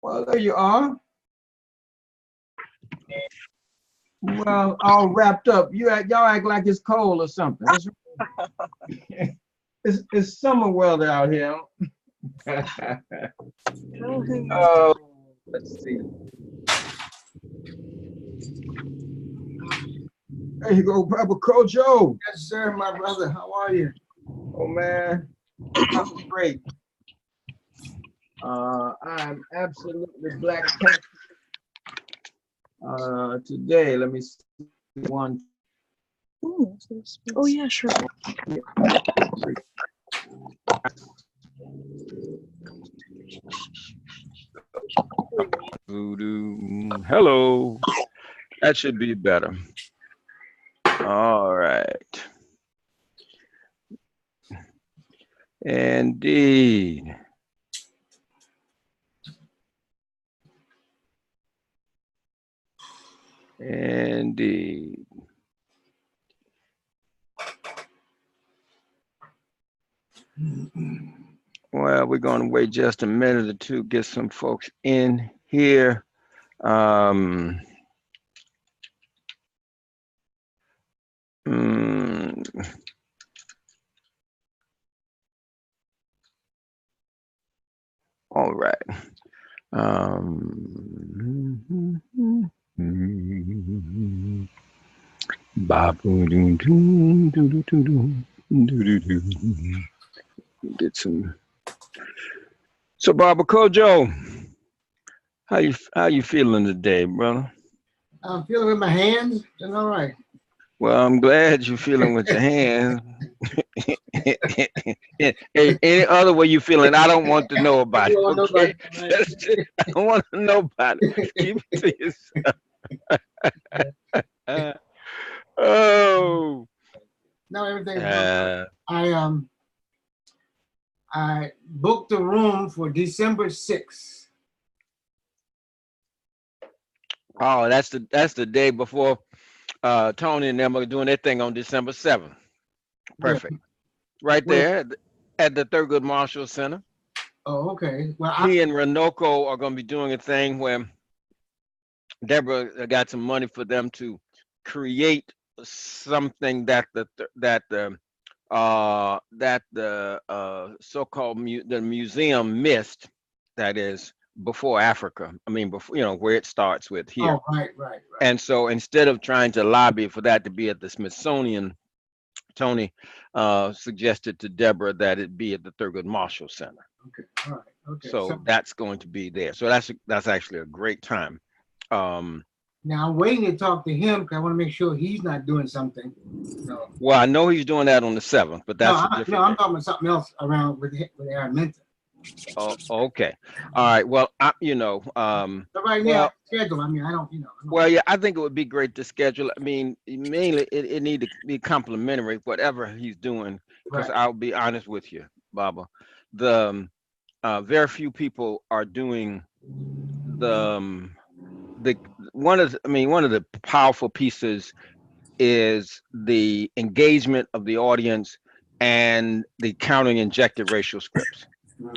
Well, there you are. Well, all wrapped up. Y'all act like it's cold or something. It's summer weather out here. Oh, let's see. There you go, Papa Kojo. Yes, sir, my brother. How are you? Oh man, I'm great. I'm absolutely black. Today, let me see one. Oh yeah, sure. Voodoo. Hello. That should be better. All right. Indeed. Indeed. Well, we're going to wait just a minute or two, get some folks in here. Mm, all right. Get some. So, Baba Kojo, how you feeling today, brother? I'm feeling with my hands. Doing all right. Well, I'm glad you're feeling with your hands. Any other way you feeling, I don't want to know about it. Okay, I don't want to know about it. Keep it to yourself. Oh. No, everything's I booked the room for December 6th. Oh, that's the day before Tony and them are doing their thing on December 7th. Perfect. Right there at the Thurgood Marshall Center. Oh, okay. Well, he and Renoko are going to be doing a thing where Deborah got some money for them to create something that the so-called the museum missed. That is before Africa. I mean, before, you know, where it starts with here. Oh, right. And so instead of trying to lobby for that to be at the Smithsonian, Tony suggested to Deborah that it be at the Thurgood Marshall Center. Okay, all right. Okay. So that's going to be there. So that's actually a great time. Now I'm waiting to talk to him because I want to make sure he's not doing something. So. Well, I know he's doing that on the 7th, but that's I'm talking about something else around with Araminta. Oh, okay. All right. Well, but right now, schedule. I mean, I don't. Well, yeah, I think it would be great to schedule. I mean, mainly it need to be complimentary, whatever he's doing. Because I'll be honest with you, Baba, the very few people are doing one of the powerful pieces is the engagement of the audience and the counting injected racial scripts,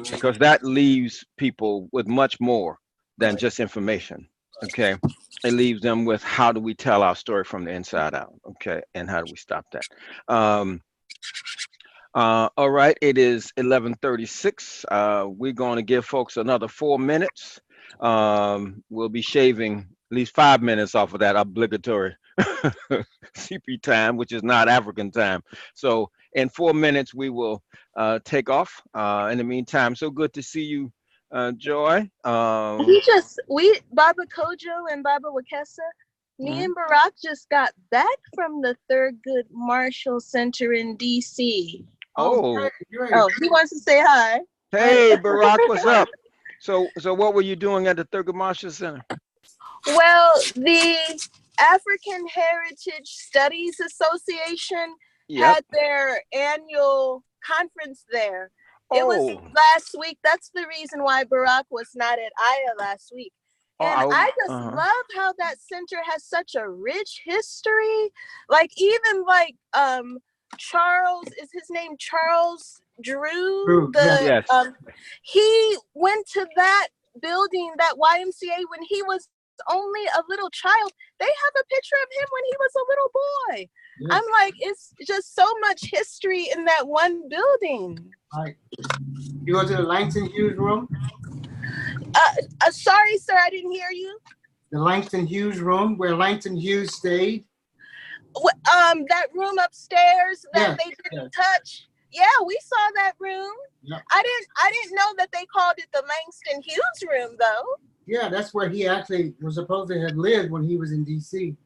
because that leaves people with much more than just information. Okay, it leaves them with how do we tell our story from the inside out. Okay, and how do we stop that? All right, it is 11:36. We're going to give folks another 4 minutes. We'll be shaving at least 5 minutes off of that obligatory CP time, which is not African time. So in 4 minutes, we will take off. In the meantime, so good to see you, Joy. Baba Kojo and Baba Wekesa, me and Barack just got back from the Thurgood Marshall Center in DC. Oh, he wants to say hi. Hey, Barack, what's up? So what were you doing at the Thurgood Marshall Center? Well, the African Heritage Studies Association had their annual conference there. It was last week. That's the reason why Barack was not at Aya last week. And I just love how that center has such a rich history. Like even Charles, is his name Charles Drew? Yes. He went to that building, that YMCA, when he was only a little child. They have a picture of him when he was a little boy. Yes. I'm like, it's just so much history in that one building. All right. You go to the Langston Hughes room? Sorry, sir, I didn't hear you. The Langston Hughes room, where Langston Hughes stayed? That room upstairs that they didn't touch. Yeah, we saw that room. Yeah. I didn't know that they called it the Langston Hughes room, though. Yeah, that's where he actually was supposed to have lived when he was in D.C.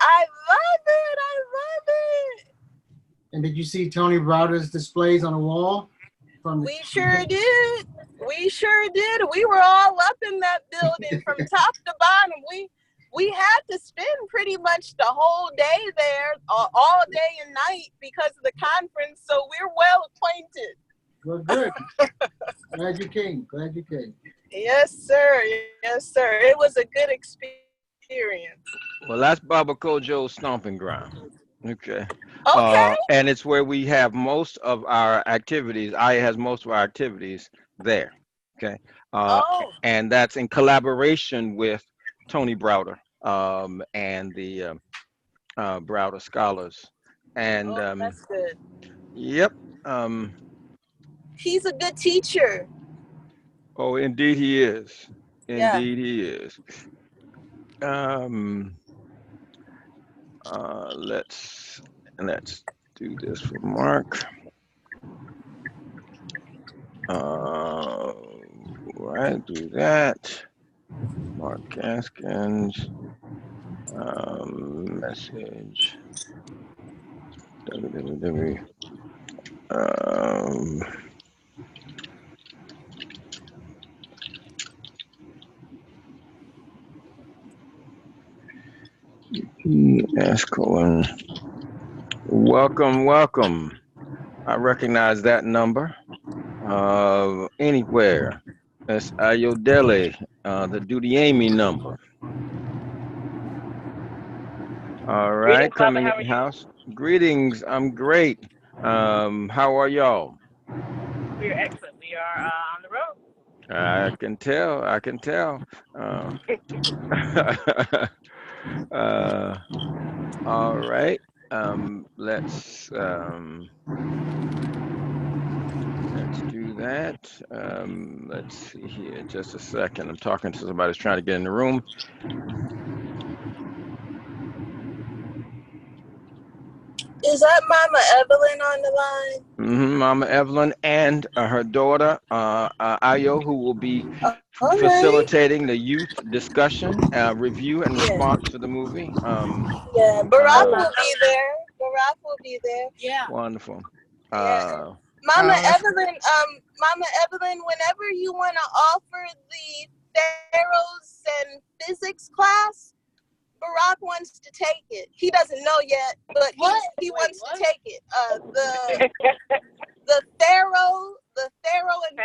I love it. I love it. And did you see Tony Browder's displays on the wall? We sure did. We sure did. We were all up in that building from top to bottom. We had to spend pretty much the whole day there, all day and night, because of the conference. So we're well acquainted. Well, good. Glad you came. Glad you came. Yes, sir. Yes, sir. It was a good experience. Well, that's Baba Kojo's stomping ground. Okay. Okay. And it's where we have most of our activities. IA has most of our activities there. Okay. And that's in collaboration with Tony Browder and the Browder Scholars. And that's good. Yep. He's a good teacher. Oh, indeed he is. Indeed he is. Let's do this for Mark. Right, do that. Mark Gaskins. Message. Yes, Colin. Welcome. I recognize that number. Anywhere. That's Ayodele, the Dudiemi number. All right, coming in the house. Greetings. I'm great. How are y'all? We're excellent. We are on the road. I can tell. All right. Let's do that. Let's see here. Just a second. I'm talking to somebody who's trying to get in the room. Is that Mama Evelyn on the line? Mama Evelyn and her daughter, Ayo, who will be facilitating the youth discussion, review, and response to the movie. Barack will be there. Yeah. Wonderful. Mama Evelyn, whenever you want to offer the Pharaohs and physics class, Barack wants to take it. He doesn't know yet, but he wants to take it. The Pharaoh and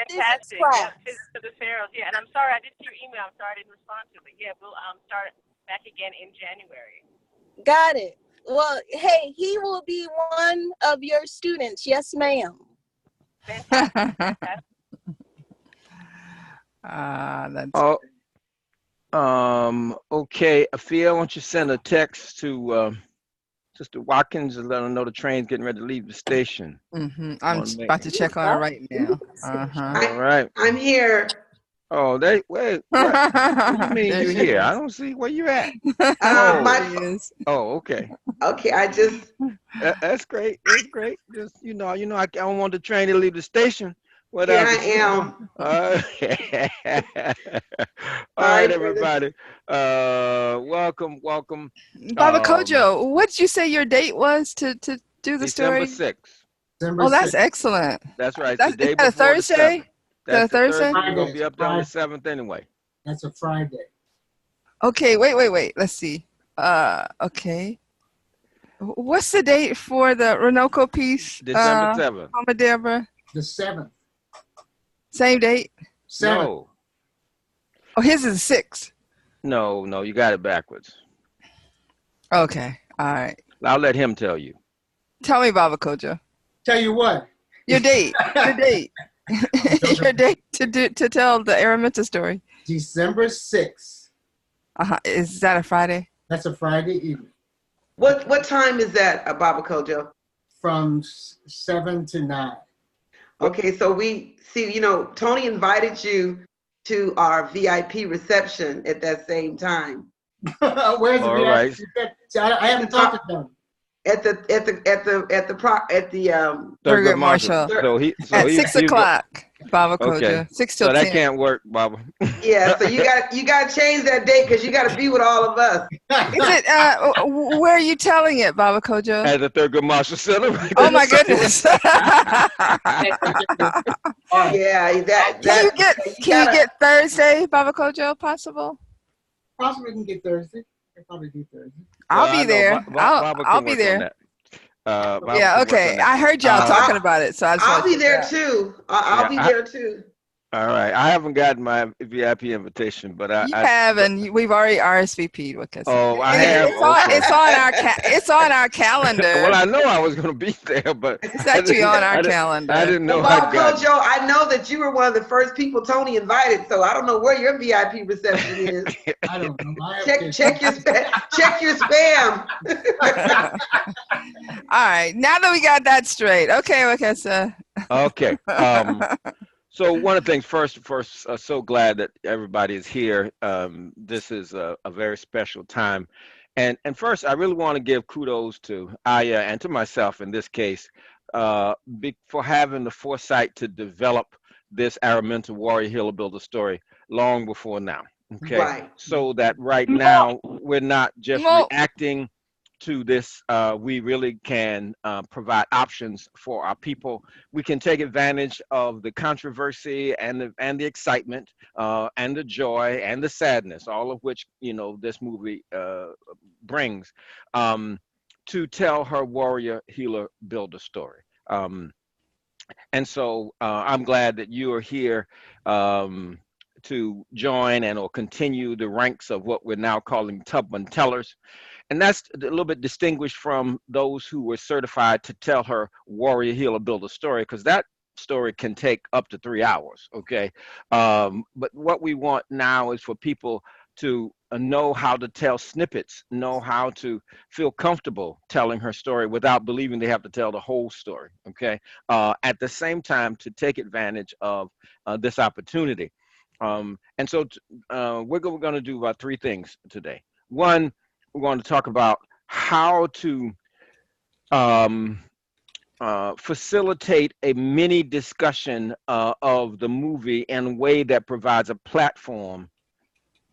physics class. To the Pharaohs, yeah. And I'm sorry, I didn't see your email. I'm sorry I didn't respond to it. But yeah, we'll start back again in January. Got it. Well, hey, he will be one of your students. Yes, ma'am. Fantastic. Okay, Afia, why don't you send a text to Sister Watkins and let her know the train's getting ready to leave the station. I'm about to check on her right now. All right. I'm here. Oh, wait. What do you mean you're here? I don't see where you at. Okay. Okay, I just. That's great. That's great. Just I don't want the train to leave the station. Here I am. All right, everybody. Welcome. Baba Kojo, what did you say your date was to do the story? December 6th. Oh, that's excellent. That's right. That's the day a Thursday? That's Thursday? We're going to be up there on the 7th anyway. That's a Friday. Okay, wait. Let's see. Okay. What's the date for the Renoko piece? December 7th. Mama Deborah? The 7th. Same date? 7th. No. Oh, his is 6th. No, you got it backwards. Okay, all right. I'll let him tell you. Tell me, Baba Kojo. Tell you what? Your date. Your date to tell the Araminta story. December 6th. Is that a Friday? That's a Friday evening. What time is that, Baba Kojo? From 7 to 9. Okay, so we see, Tony invited you to our VIP reception at that same time. Where's the VIP right. reception? I haven't talked to them. At the Thurgood Marshall. At 6 o'clock, Baba Okay. Kojo. 6 till So 10. that can't work, Baba. Yeah, so you got to change that date because you got to be with all of us. Is it? Where are you telling it, Baba Kojo? At the Thurgood Marshall Center. Oh my goodness! Yeah, Can you get Thursday, Baba Kojo? Possible? Possibly can get Thursday. I'll probably do Thursday. I'll be there. I'll be there. Yeah. Okay. I heard y'all talking about it, so I'll be there too. I'll be there too. All right. I haven't gotten my VIP invitation, but you have, and we've already RSVP'd. Wekesa. Oh, I have. It's on our calendar. Well, I know I was going to be there, but it's actually on our calendar. I didn't know. Well, Kojo, I know that you were one of the first people Tony invited, so I don't know where your VIP reception is. I don't know. Check your spam. All right. Now that we got that straight, okay, Wekesa. Okay. So one of the things, first, so glad that everybody is here. This is a very special time. And first, I really want to give kudos to Aya and to myself in this case for having the foresight to develop this Araminta Warrior Healer Builder story long before now. Okay. Right. So that right now, we're not just reacting to this, we really can provide options for our people. We can take advantage of the controversy and the excitement and the joy and the sadness, all of which this movie brings, to tell her warrior healer builder story. And so I'm glad that you are here to join and or continue the ranks of what we're now calling Tubman tellers. And that's a little bit distinguished from those who were certified to tell her warrior healer builder story, because that story can take up to 3 hours, okay? But what we want now is for people to know how to tell snippets, know how to feel comfortable telling her story without believing they have to tell the whole story, okay? At the same time, to take advantage of this opportunity. And so we're going to do about 3 things today. One, we're going to talk about how to facilitate a mini discussion of the movie in a way that provides a platform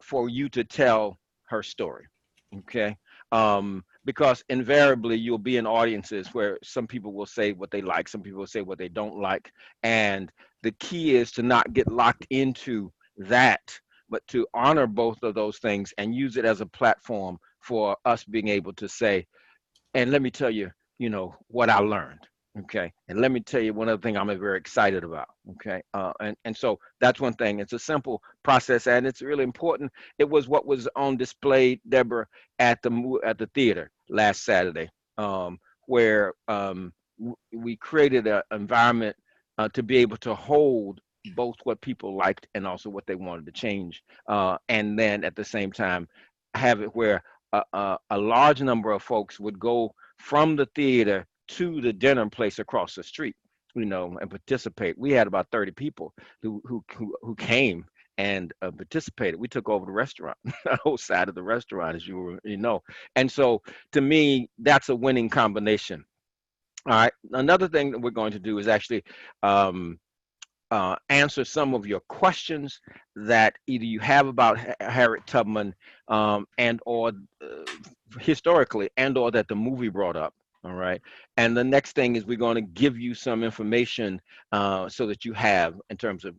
for you to tell her story, okay? Because invariably you'll be in audiences where some people will say what they like, some people will say what they don't like, and the key is to not get locked into that, but to honor both of those things and use it as a platform for us being able to say, and let me tell you, what I learned, okay? And let me tell you one other thing I'm very excited about, okay? And so that's one thing. It's a simple process, and it's really important. It was what was on display, Deborah, at the theater last Saturday, where we created an environment to be able to hold both what people liked and also what they wanted to change, and then at the same time have it where a large number of folks would go from the theater to the dinner place across the street, and participate. We had about 30 people who came and participated. We took over the restaurant, the whole side of the restaurant, as you know. And so to me, that's a winning combination. All right. Another thing that we're going to do is actually answer some of your questions that either you have about Harriet Tubman and or historically and or that the movie brought up. All right. And the next thing is we're going to give you some information so that you have in terms of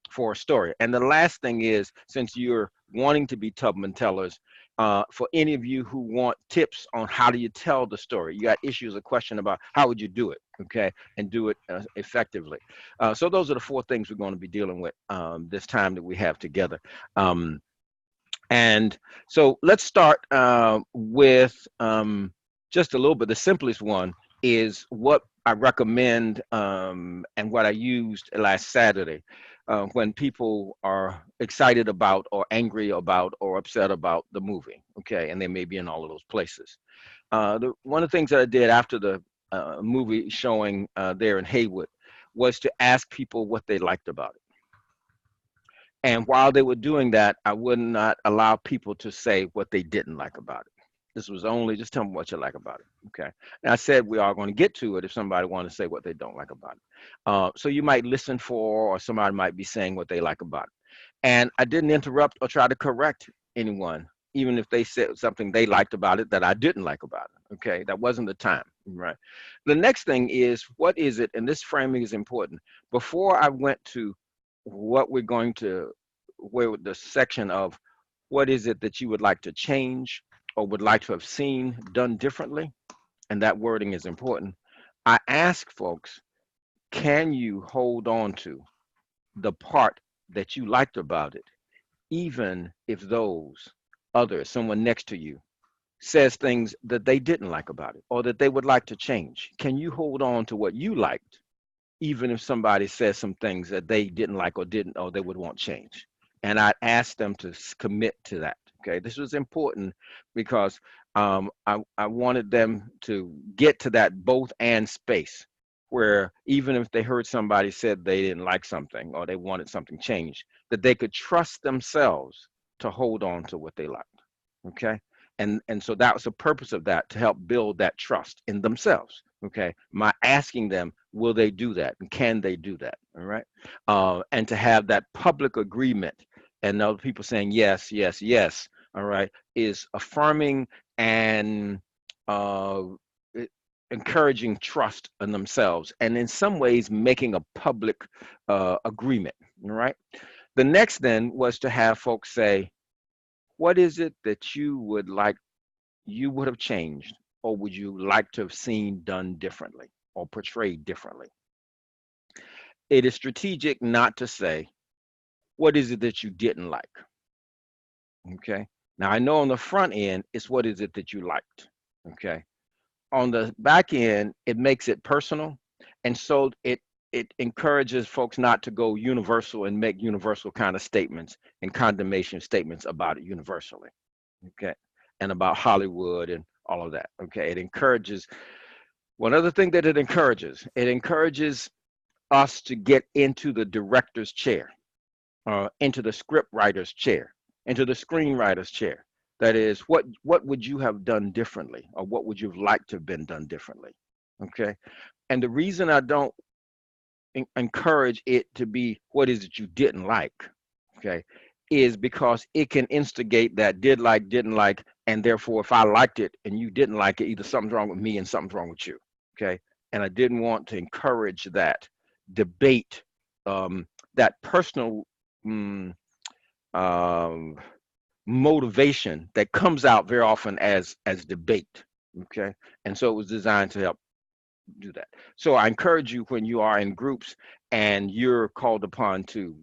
for a story. And the last thing is, since you're wanting to be Tubman tellers, for any of you who want tips on how do you tell the story, you got issues or question about how would you do it, okay, and do it effectively. So those are the 4 things we're going to be dealing with this time that we have together. And so let's start with just a little bit. The simplest one is what I recommend and what I used last Saturday. when people are excited about or angry about or upset about the movie. Okay, and they may be in all of those places. One of the things that I did after the movie showing there in Haywood was to ask people what they liked about it. And while they were doing that, I would not allow people to say what they didn't like about it. This was only just tell me what you like about it. Okay. And I said we are going to get to it if somebody wants to say what they don't like about it. So you might listen for, or somebody might be saying what they like about it. And I didn't interrupt or try to correct anyone, even if they said something they liked about it that I didn't like about it. Okay. That wasn't the time. Right. The next thing is, what is it? And this framing is important. Before I went to what we're going to, where the section of what is it that you would like to change or would like to have seen done differently, and that wording is important. I ask folks, can you hold on to the part that you liked about it, even if those others, someone next to you, says things that they didn't like about it or that they would like to change? Can you hold on to what you liked, even if somebody says some things that they didn't like or didn't, or they would want change? And I asked them to commit to that. Okay, this was important because I wanted them to get to that both and space, where even if they heard somebody said they didn't like something or they wanted something changed, that they could trust themselves to hold on to what they liked. Okay, and so that was the purpose of that, to help build that trust in themselves. Okay, my asking them, will they do that, and can they do that? All right, and to have that public agreement and other people saying yes, yes, yes. All right, is affirming and uh, encouraging trust in themselves, and in some ways making a public agreement. All right. The next then was to have folks say, what is it that you would like, you would have changed, or would you like to have seen done differently or portrayed differently? It is strategic not to say, what is it that you didn't like? Okay. Now I know on the front end, it's what is it that you liked? Okay. On the back end, it makes it personal. And so it encourages folks not to go universal and make universal kind of statements and condemnation statements about it universally. Okay. And about Hollywood and all of that. Okay. It encourages, one other thing that it encourages us to get into the director's chair, into the script writer's chair, into the screenwriter's chair. That is, what would you have done differently, or what would you have liked to have been done differently? Okay. And the reason I don't encourage it to be what is it you didn't like, okay, is because it can instigate that did like, didn't like, and therefore if I liked it and you didn't like it, either something's wrong with me and something's wrong with you. Okay. And I didn't want to encourage that debate, that personal motivation that comes out very often as debate. Okay. And so it was designed to help do that. So I encourage you, when you are in groups and you're called upon to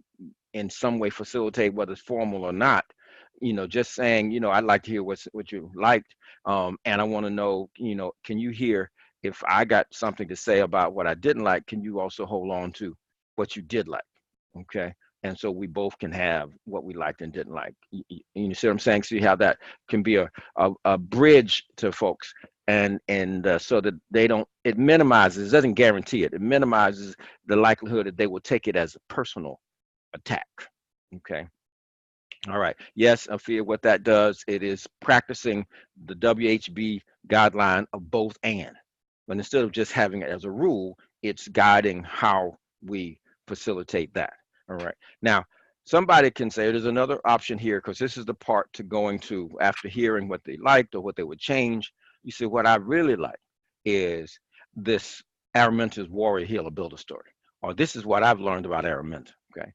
in some way facilitate, whether it's formal or not, just saying, I'd like to hear what you liked, and I want to know, can you hear, if I got something to say about what I didn't like, can you also hold on to what you did like? Okay. And so we both can have what we liked and didn't like. You see what I'm saying? See how that can be a bridge to folks, and so that they don't, it minimizes, doesn't guarantee it, it minimizes the likelihood that they will take it as a personal attack. Okay. All right. Yes, Afia, what that does, it is practicing the WHB guideline of both and. But instead of just having it as a rule, it's guiding how we facilitate that. All right. Now, somebody can say there's another option here, because this is the part to going to after hearing what they liked or what they would change. You see, what I really like is this Araminta's Warrior Healer Builder story, or this is what I've learned about Araminta. Okay.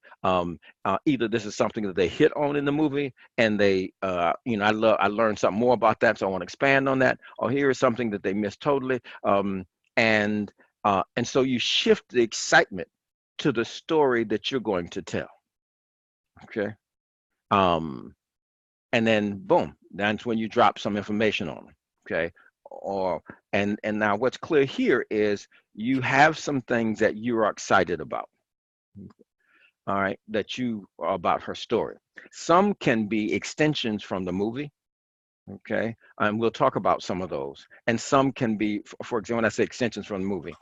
Either this is something that they hit on in the movie, and they, I learned something more about that, so I want to expand on that. Or here is something that they missed totally, and so you shift the excitement to the story that you're going to tell. Okay. And then boom, that's when you drop some information on them. Okay. And now what's clear here is you have some things that you are excited about. all right, that you are about her story. Some can be extensions from the movie, okay, and we'll talk about some of those. And some can be, for example, when I say extensions from the movie,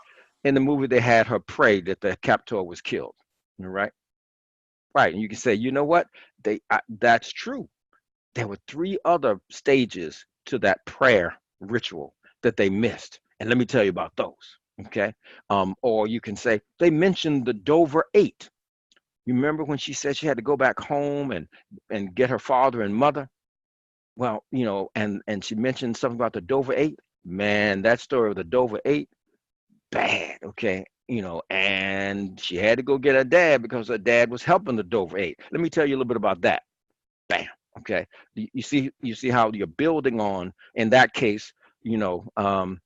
in the movie they had her pray that the captor was killed, all right? Right, and you can say, you know what, that's true. There were three other stages to that prayer ritual that they missed, and let me tell you about those. Okay, or you can say they mentioned the Dover Eight. You remember when she said she had to go back home and get her father and mother? Well, and she mentioned something about the Dover Eight. Man, that story of the Dover Eight, bad. Okay, and she had to go get her dad because her dad was helping the Dover Eight. Let me tell you a little bit about that. Bam. Okay. You see how you're building on, in that case, the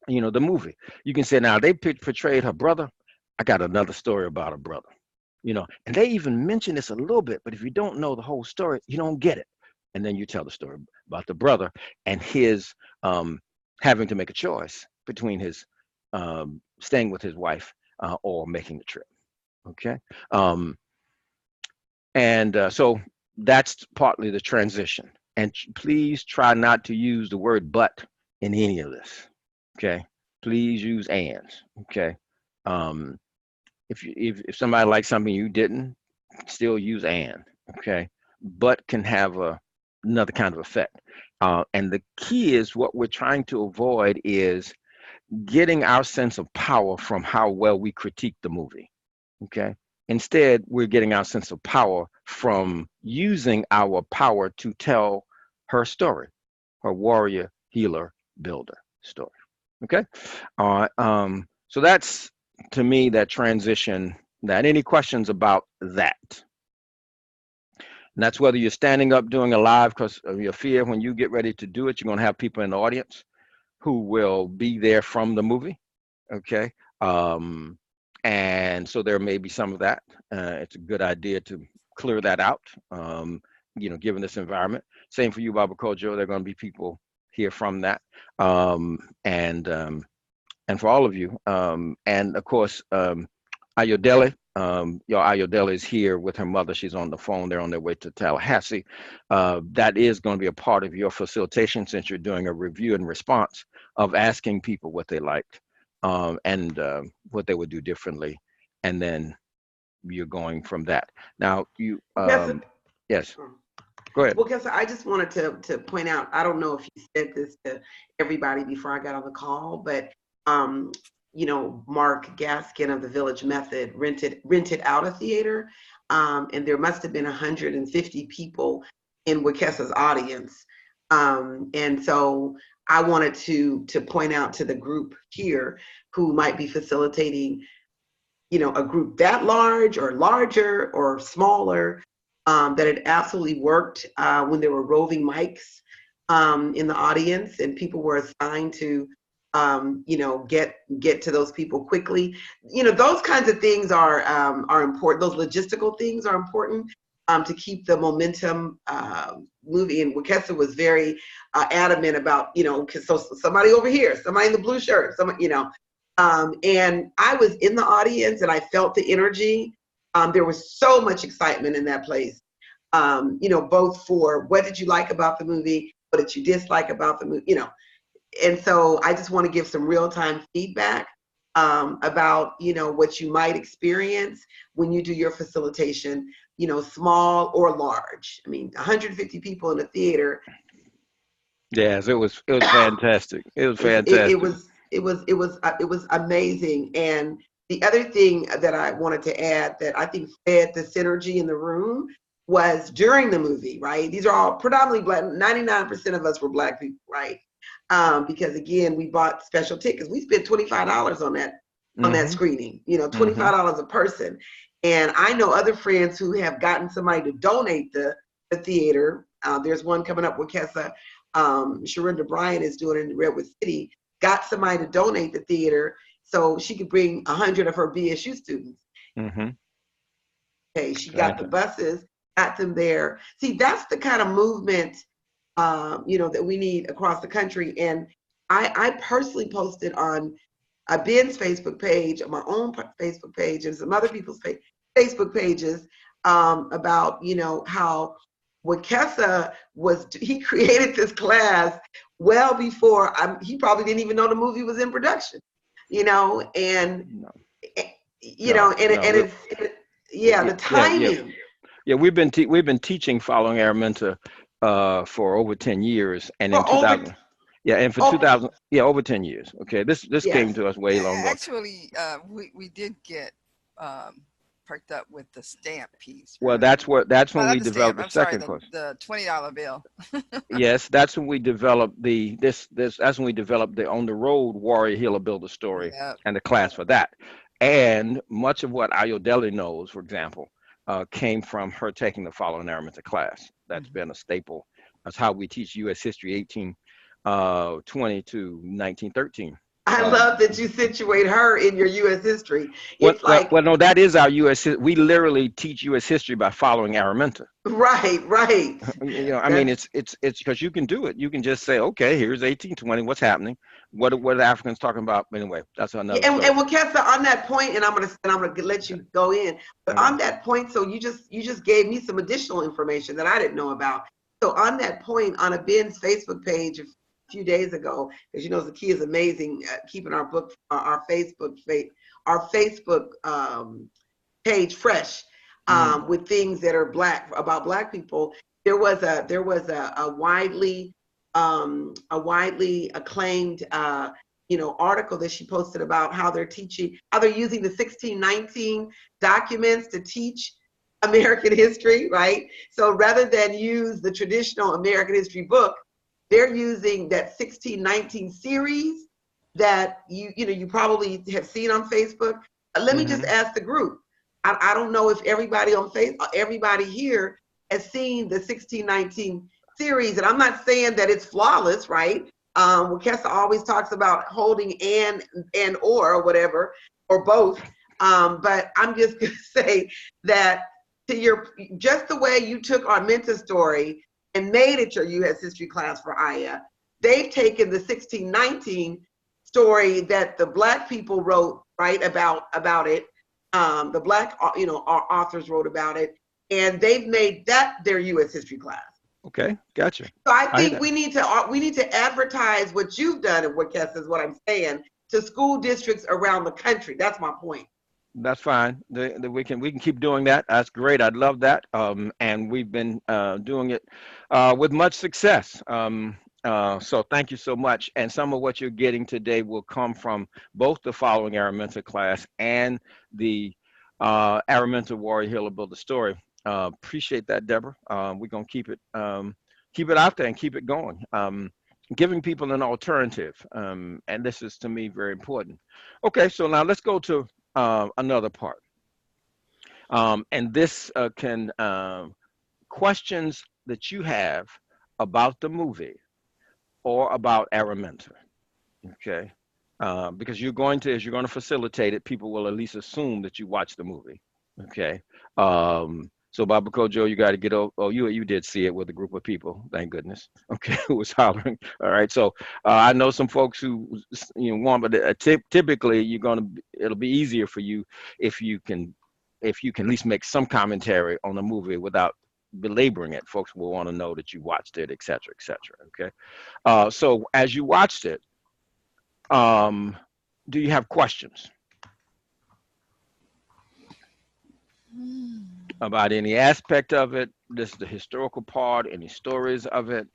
movie. You can say, now they portrayed her brother. I got another story about her brother. And they even mention this a little bit, but if you don't know the whole story, you don't get it. And then you tell the story about the brother and his having to make a choice between his staying with his wife or making the trip. Okay. So that's partly the transition. And please try not to use the word but in any of this. Okay. Please use ands. Okay. If somebody likes something you didn't, still use and. Okay. But can have another kind of effect. And the key is, what we're trying to avoid is getting our sense of power from how well we critique the movie. Okay. Instead, we're getting our sense of power from using our power to tell her story, her warrior, healer, builder story. Okay. So that's, to me, that transition. That, any questions about that? And that's whether you're standing up doing a live because of your fear. When you get ready to do it, you're going to have people in the audience who will be there from the movie. Okay. And so there may be some of that. It's a good idea to clear that out, given this environment. Same for you, Baba Kojo. There are going to be people here from that. And for all of you. And of course, Ayodele, your Ayodele is here with her mother. She's on the phone. They're on their way to Tallahassee. That is going to be a part of your facilitation, since you're doing a review and response of asking people what they liked. And what they would do differently, and then you're going from that. Now, you, yes, go ahead. Well, Kessa, I just wanted to point out, I don't know if you said this to everybody before I got on the call, but Mark Gaskin of the Village Method rented out a theater, and there must have been 150 people in Wekesa's audience, and so I wanted to point out to the group here who might be facilitating, a group that large or larger or smaller, that it absolutely worked when there were roving mics in the audience and people were assigned to, get to those people quickly. Those kinds of things are important. Those logistical things are important to keep the momentum moving. And Wekesa was very adamant about, so somebody over here, somebody in the blue shirt, and I was in the audience and I felt the energy. There was so much excitement in that place, both for what did you like about the movie, what did you dislike about the movie, and so I just want to give some real-time feedback about, what you might experience when you do your facilitation, small or large. I mean, 150 people in a theater. Yes, it was fantastic. It was fantastic. It was amazing. And the other thing that I wanted to add that I think fed the synergy in the room was during the movie, right? These are all predominantly Black, 99% of us were Black people, right? Because again, we bought special tickets. We spent $25 on that screening, $25 a person. And I know other friends who have gotten somebody to donate the theater. There's one coming up with Wekesa. Sharonda Bryant is doing it in Redwood City. Got somebody to donate the theater so she could bring 100 of her BSU students. Okay, she got the buses, got them there. See, that's the kind of movement, that we need across the country. And I personally posted on Ben's Facebook page, on my own Facebook page, and some other people's page, Facebook pages about, you know, how Wekesa he created this class well before he probably didn't even know the movie was in production, you know, and you know, and the timing. Yeah, we've been teaching following Araminta for over 10 years, and in 2000. Yeah, and for 2000, over 10 years. Okay, this came to us way long ago. Actually, we did get perked up with the stamp piece. Well, that's when we developed the second course. The $20 bill. Yes, that's when we developed that's when we developed the On the Road Warrior Healer Builder story and the class for that. And much of what Ayodele knows, for example, came from her taking the following Araminta class. That's been a staple. That's how we teach U.S. history 1820 to 1913. I love that you situate her in your U.S. history. It's well, no, that is our U.S. We literally teach U.S. history by following Araminta. Right. You know, I mean, it's because you can do it. You can just say, okay, here's 1820. What's happening? What are the Africans talking about? Anyway, that's another. And Wekesa, on that point, and I'm gonna let you go in. But on that point, so you just gave me some additional information that I didn't know about. So on that point, on a Ben's Facebook page few days ago, because you know Zakia is amazing at keeping our Facebook page fresh with things that are about Black people. There was a widely acclaimed article that she posted about how they're using the 1619 documents to teach American history, right? So rather than use the traditional American history book, they're using that 1619 series that you probably have seen on Facebook. Let me just ask the group. I don't know if everybody on Facebook, everybody here has seen the 1619 series, and I'm not saying that it's flawless, right? Wekesa always talks about holding and or whatever, or both. But I'm just gonna say that just the way you took our Minta story and made it your U.S. history class for Aya, they've taken the 1619 story that the Black people wrote, right, about it. The Black, authors wrote about it, and they've made that their U.S. history class. Okay, gotcha. So I think we need to advertise what you've done at Wekesa, is what I'm saying, to school districts around the country. That's my point. That's fine. We can keep doing that. That's great. I'd love that. And we've been doing it with much success. So thank you so much. And some of what you're getting today will come from both the following Araminta class and the Araminta Warrior Healer Builder story. Appreciate that, Deborah. We're gonna keep it out there and keep it going. Giving people an alternative, and this is to me very important. Okay, so now let's go to another part, and this can questions that you have about the movie or about Araminta, okay? Because as you're going to facilitate it, people will at least assume that you watched the movie, okay? So Baba Kojo, you got to get over. Oh, you did see it with a group of people, thank goodness. Okay, who was hollering. All right, so I know some folks who want, but typically it'll be easier for you if you can at least make some commentary on the movie without belaboring it. Folks will want to know that you watched it, et cetera, et cetera. Okay, so as you watched it, do you have questions about any aspect of it? This is the historical part, any stories of it.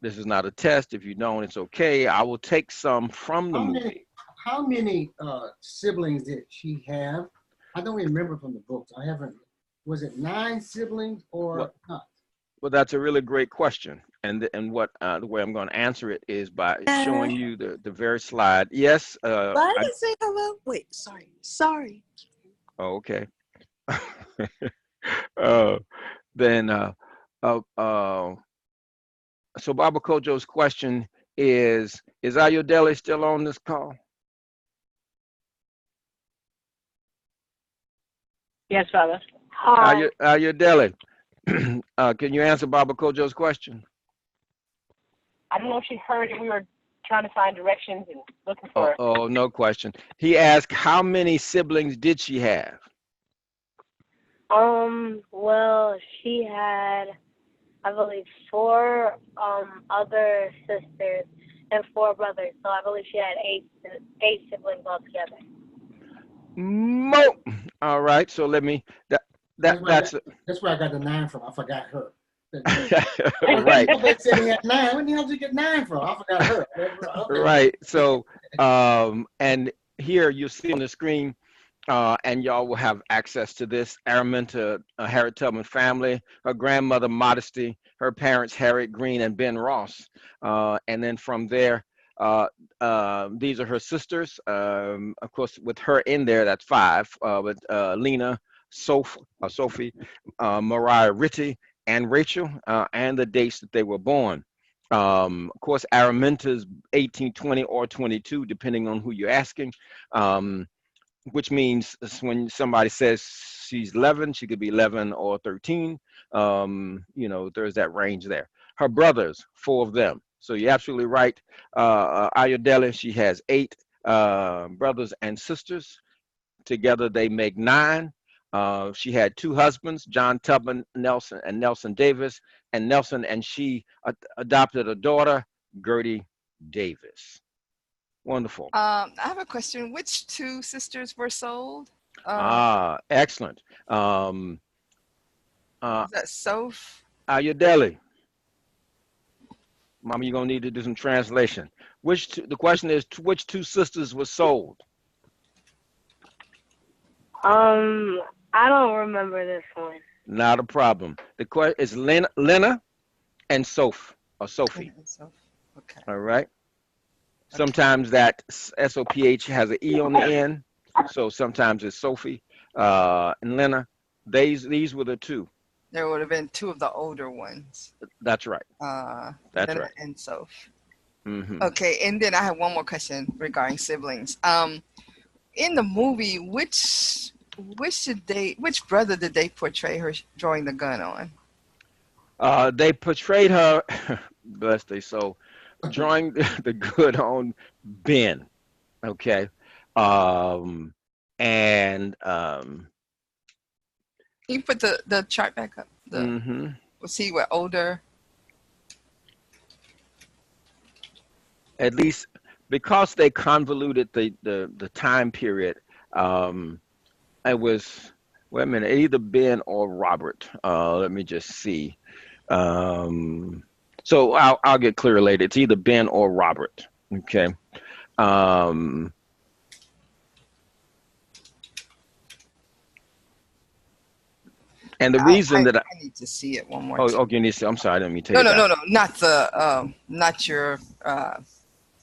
This is not a test. If you don't, it's okay. I will take some from the movie. How many siblings did she have? I don't remember from the books. I haven't. Was it 9 siblings or not? Well, that's a really great question. And what the way I'm going to answer it is by showing you the very slide. Yes. I didn't say hello. Wait, sorry. Oh, okay. So Baba Kojo's question is Ayodele still on this call? Yes, Father. Hi. Ayodele, can you answer Baba Kojo's question? I don't know if she heard it. We were trying to find directions and looking for. Oh, no question. He asked, how many siblings did she have? Well, she had, I believe, four other sisters and four brothers. So I believe she had eight siblings altogether. Mo. All right. So let me. That's That's where I got the 9 from. I forgot her. right. They said he had 9. Where the hell did you get 9 from? I forgot her. Okay. Right. So, and here you see on the screen, and y'all will have access to this. Araminta, Harriet Tubman family, her grandmother Modesty, her parents Harriet Green and Ben Ross, and then from there, these are her sisters. Of course, with her in there, that's 5. With Lena, Sophie, Mariah Ritchie, and Rachel, and the dates that they were born. Of course, Araminta's 18, 20, or 22, depending on who you're asking. Which means when somebody says she's 11, she could be 11 or 13. There's that range there. Her brothers, 4 of them. So you're absolutely right. Ayodele, she has 8 brothers and sisters. Together they make 9. She had 2 husbands, John Tubman Nelson and Nelson Davis, and Nelson and she adopted a daughter, Gertie Davis. Wonderful. I have a question. Which 2 sisters were sold? Excellent. Is that Soph? Ayodele. Mama, you're gonna need to do some translation. The question is, which 2 sisters were sold? I don't remember this one. Not a problem. The question is Lena and Soph or Sophie. Okay. All right. Sometimes that SOPH has an E on the end, so sometimes it's Sophie and Lena. These were the 2. There would have been 2 of the older ones. That's right. That's Lena right. and Soph. Mm-hmm. Okay, and then I have one more question regarding siblings. In the movie, which brother did they portray her drawing the gun on? They portrayed her, bless they soul, drawing the good on Ben. Okay. And Can you put the chart back up? We'll see what older. At least because they convoluted the time period, it was, wait a minute, either Ben or Robert. Let me just see. So I'll get clear later. It's either Ben or Robert. Okay. And the reason that I need to see it one more time. time. Okay, you need to see. I'm sorry, I didn't mean to No, take no, not the not your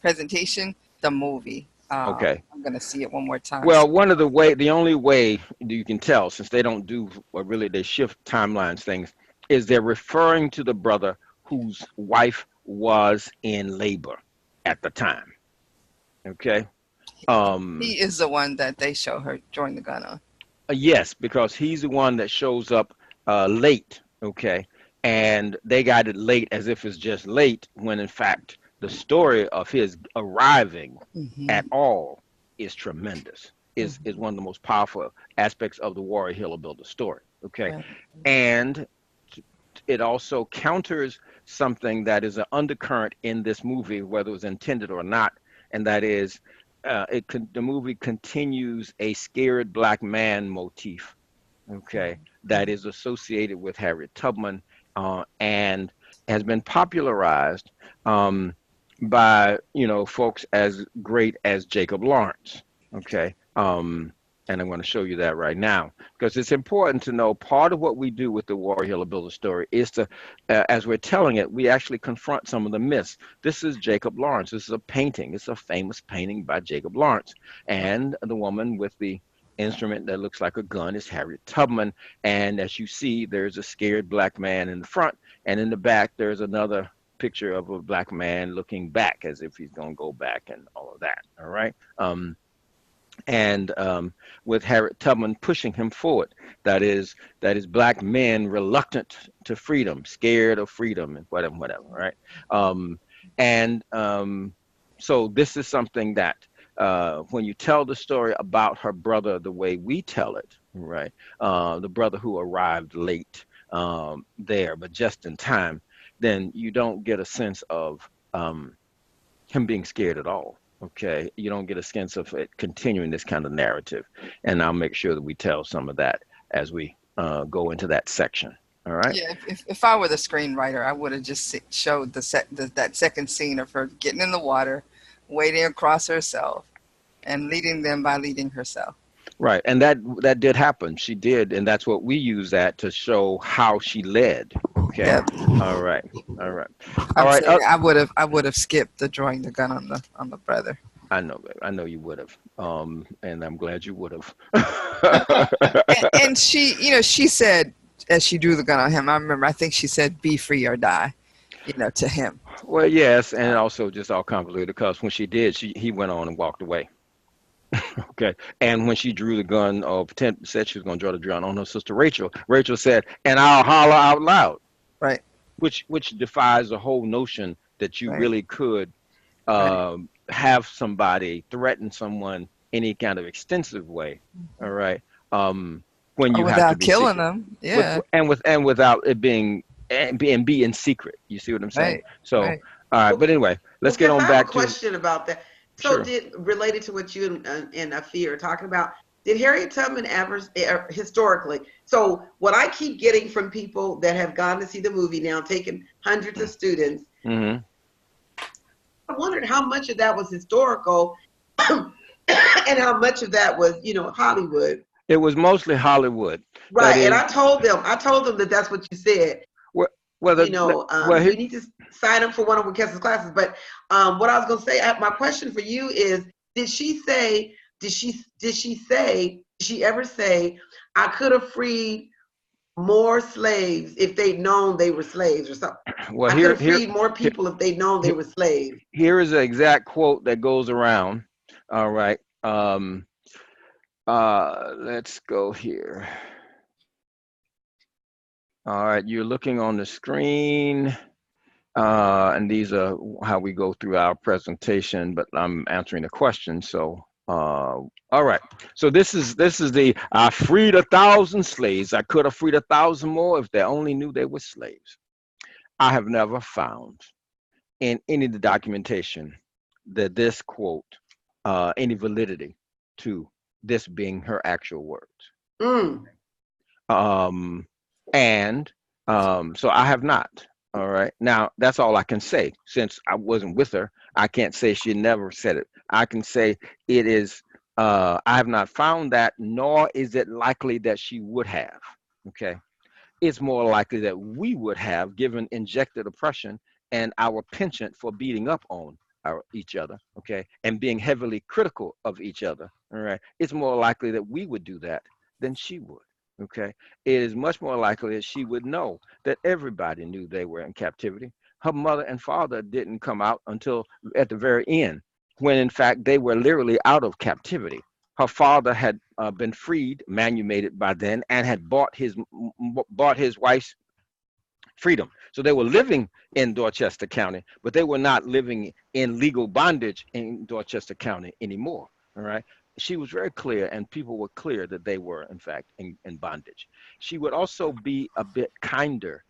presentation. The movie. Okay. I'm gonna see it one more time. Well, the only way you can tell, since they don't do, or really they shift timelines things, is they're referring to the brother whose wife was in labor at the time. Okay. He is the one that they show her drawing the gun on. Yes, because he's the one that shows up late. Okay. And they got it late as if it's just late, when in fact the story of his arriving at all is tremendous. Is one of the most powerful aspects of the Warrior Hill Builder story. Okay. Right. And it also counters something that is an undercurrent in this movie, whether it was intended or not, and that is the movie continues a scared black man motif, okay, that is associated with Harriet Tubman and has been popularized by folks as great as Jacob Lawrence, okay. And I'm going to show you that right now, because it's important to know part of what we do with the Warrior Hill Builder story is to, as we're telling it, we actually confront some of the myths. This is Jacob Lawrence. This is a painting. It's a famous painting by Jacob Lawrence. And the woman with the instrument that looks like a gun is Harriet Tubman. And as you see, there's a scared black man in the front. And in the back, there's another picture of a black man looking back as if he's going to go back and all of that. All right. And with Harriet Tubman pushing him forward, that is black men reluctant to freedom, scared of freedom, and whatever, right? So this is something that when you tell the story about her brother the way we tell it, right? The brother who arrived late there, but just in time, then you don't get a sense of him being scared at all. Okay, you don't get a sense of it continuing this kind of narrative, and I'll make sure that we tell some of that as we go into that section. All right. Yeah, if I were the screenwriter, I would have just showed that second scene of her getting in the water, wading across herself, and leading them by leading herself. Right, and that did happen. She did, and that's what we use that to show how she led. Okay. Yep. All right. All right. All I'm right. saying I would have skipped the drawing the gun on the brother. I know, babe. I know you would have. And I'm glad you would have. And she, she said as she drew the gun on him, I think she said, "Be free or die," to him. Well, yes, and also just all convoluted because when she did, he went on and walked away. Okay. And when she drew the gun or said she was going to draw the gun on her sister Rachel, Rachel said, "And I'll holler out loud." Right. Which defies the whole notion that you Right. really could have somebody threaten someone any kind of extensive way. All right. When you have to without be killing secret. them. Yeah. And without it being be in secret. You see what I'm saying? Right. So Right. all right, but anyway, let's get on I have back a to question about that. So Sure. related to what you and Afia are talking about, did Harriet Tubman ever, historically, so what I keep getting from people that have gone to see the movie now, taken hundreds of students, Mm-hmm. I wondered how much of that was historical and how much of that was, Hollywood. It was mostly Hollywood. Right, That and is, I told them that that's what you said. well, You need to sign up for one of Wekesa's classes. But what I was going to say, my question for you is: did she ever say, "I could have freed more slaves if they'd known they were slaves," or something? well, I could have freed more here, people if they'd known they were slaves. here is an exact quote that goes around. All right. Let's go here. All right, you're looking on the screen, and these are how we go through our presentation, but I'm answering the question. So, all right. So this is I freed 1,000 slaves. I could have freed 1,000 more if they only knew they were slaves. I have never found in any of the documentation that this quote any validity to this being her actual words. Mm. So I have not. All right. Now that's all I can say. Since I wasn't with her, I can't say she never said it. I can say it is. I have not found that, nor is it likely that she would have. Okay. It's more likely that we would have, given injected oppression and our penchant for beating up on each other, okay, and being heavily critical of each other. All right. It's more likely that we would do that than she would. Okay. It is much more likely that she would know that everybody knew they were in captivity. Her mother and father didn't come out until at the very end, when in fact they were literally out of captivity. Her father had been freed, manumitted by then, and had bought his wife's freedom. So they were living in Dorchester County, but they were not living in legal bondage in Dorchester County anymore. All right. She was very clear, and people were clear that they were, in fact, in bondage. She would also be a bit kinder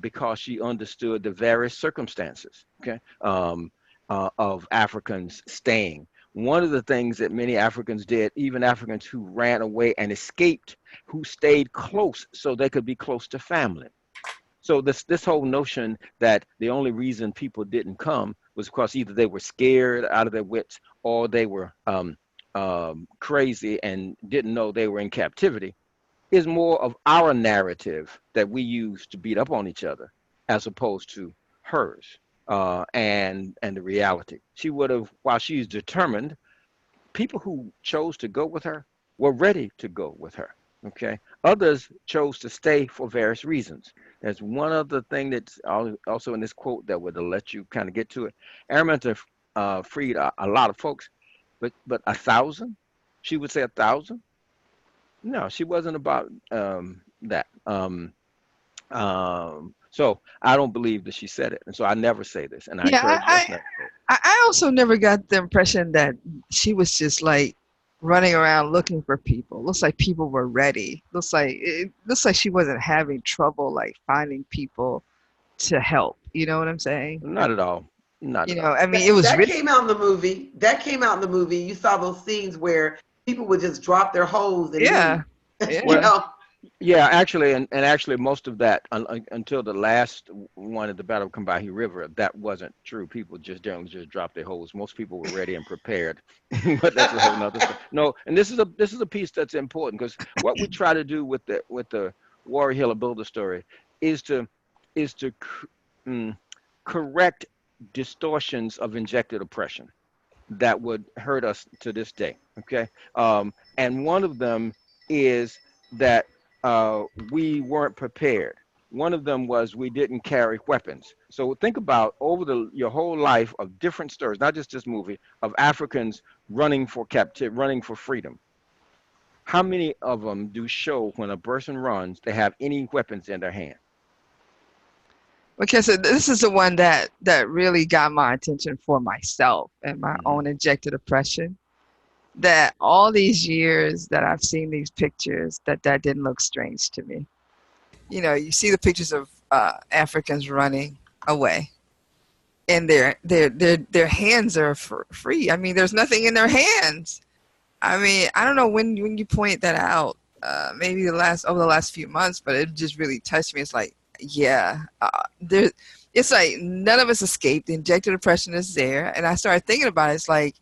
because she understood the various circumstances, okay, of Africans staying. One of the things that many Africans did, even Africans who ran away and escaped, who stayed close so they could be close to family. So this whole notion that the only reason people didn't come was because either they were scared out of their wits or they were crazy and didn't know they were in captivity is more of our narrative that we use to beat up on each other as opposed to hers and the reality. She would have, while she's determined, people who chose to go with her were ready to go with her. Okay. Others chose to stay for various reasons. There's one other thing that's also in this quote that would let you kind of get to it. Araminta freed a lot of folks, but 1,000? She would say 1,000? No, she wasn't about that. So I don't believe that she said it, and so I never say this, and I encourage us not to. I also never got the impression that she was just like running around looking for people. Looks like people were ready. Looks like she wasn't having trouble like finding people to help. You know what I'm saying? Not at all. Not at all. I mean, it was that really came out in the movie. That came out in the movie. You saw those scenes where people would just drop their hose and yeah. leave. Yeah. You know? Yeah, actually, and actually, most of that until the last one at the Battle of Combahee River, that wasn't true. People just generally just dropped their hose. Most people were ready and prepared, but that's a whole nother story. No, and this is a piece that's important because what we try to do with the Warrior Hill Builder story is to correct distortions of injected oppression that would hurt us to this day. Okay, and one of them is that we weren't prepared. One of them was we didn't carry weapons. So think about over your whole life of different stories, not just this movie, of Africans running for captivity, running for freedom. How many of them do show when a person runs, they have any weapons in their hand? Okay, so this is the one that really got my attention for myself and my own injected oppression. That all these years that I've seen these pictures, that didn't look strange to me. You know, you see the pictures of Africans running away, and their hands are free. I mean, there's nothing in their hands. I mean, I don't know when you point that out. Maybe over the last few months, but it just really touched me. It's like, yeah, it's like none of us escaped. The injected oppression is there, and I started thinking about it. It's like,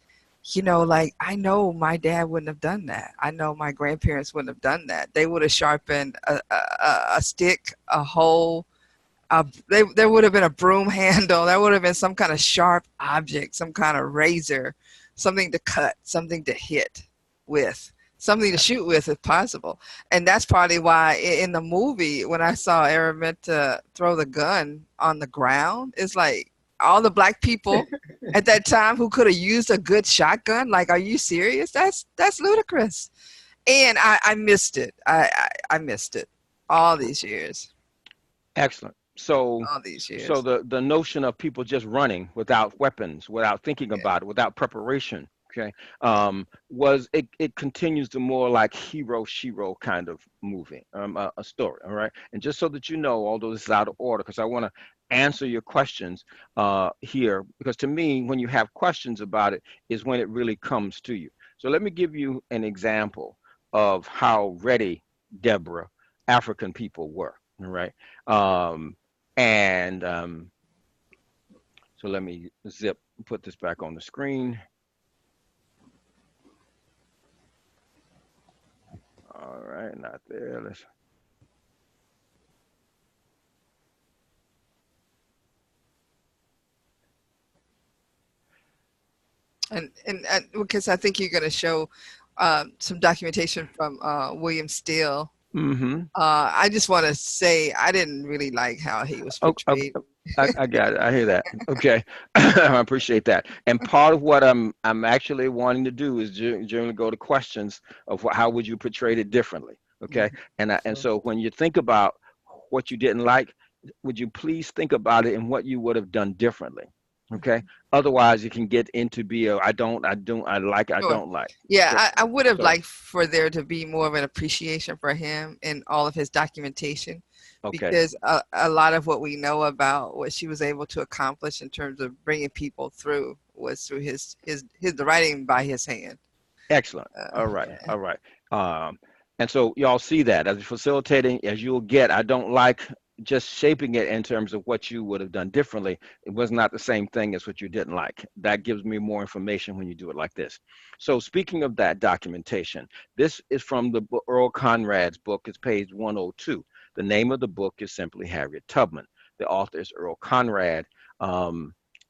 you know, like I know my dad wouldn't have done that. I know my grandparents wouldn't have done that. They would have sharpened a stick, a hoe. There would have been a broom handle. There would have been some kind of sharp object, some kind of razor, something to cut, something to hit with, something to shoot with if possible. And that's partly why in the movie, when I saw Araminta throw the gun on the ground, it's like all the black people at that time who could have used a good shotgun. Like, are you serious? That's ludicrous. And I missed it. I missed it all these years. Excellent. So all these years. So the notion of people just running without weapons, without thinking about it, without preparation, okay, was it continues to more like hero shiro kind of movie, a story, all right. And just so that you know, although this is out of order, because I want to answer your questions here, because to me, when you have questions about it, is when it really comes to you. So let me give you an example of how ready, Deborah, African people were, all right. So let me put this back on the screen. All right, not there. Let's. And because I think you're going to show some documentation from William Steele. Mm-hmm. I just want to say I didn't really like how he was portrayed. I got it. I hear that. Okay, I appreciate that. And part of what I'm actually wanting to do is generally go to questions of how would you portray it differently. Okay, and so when you think about what you didn't like, would you please think about it and what you would have done differently? Okay. Otherwise, you can get into I don't like. Yeah, I would have liked for there to be more of an appreciation for him in all of his documentation. Okay. Because a lot of what we know about what she was able to accomplish in terms of bringing people through was through the writing by his hand. Excellent. All right. Yeah. All right. And so y'all see that as facilitating, as you'll get, I don't like just shaping it in terms of what you would have done differently. It was not the same thing as what you didn't like. That gives me more information when you do it like this. So speaking of that documentation, this is from the Earl Conrad's book. It's page 102. The name of the book is simply Harriet Tubman. The author is Earl Conrad.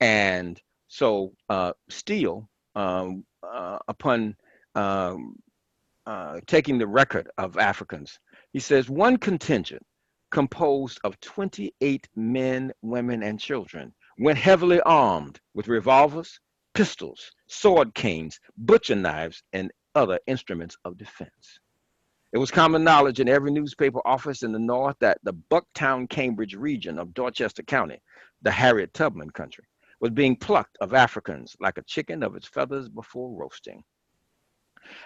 And so Steele, upon taking the record of Africans, he says one contingent composed of 28 men, women, and children went heavily armed with revolvers, pistols, sword canes, butcher knives, and other instruments of defense. It was common knowledge in every newspaper office in the North that the Bucktown, Cambridge region of Dorchester County, the Harriet Tubman country, was being plucked of Africans like a chicken of its feathers before roasting.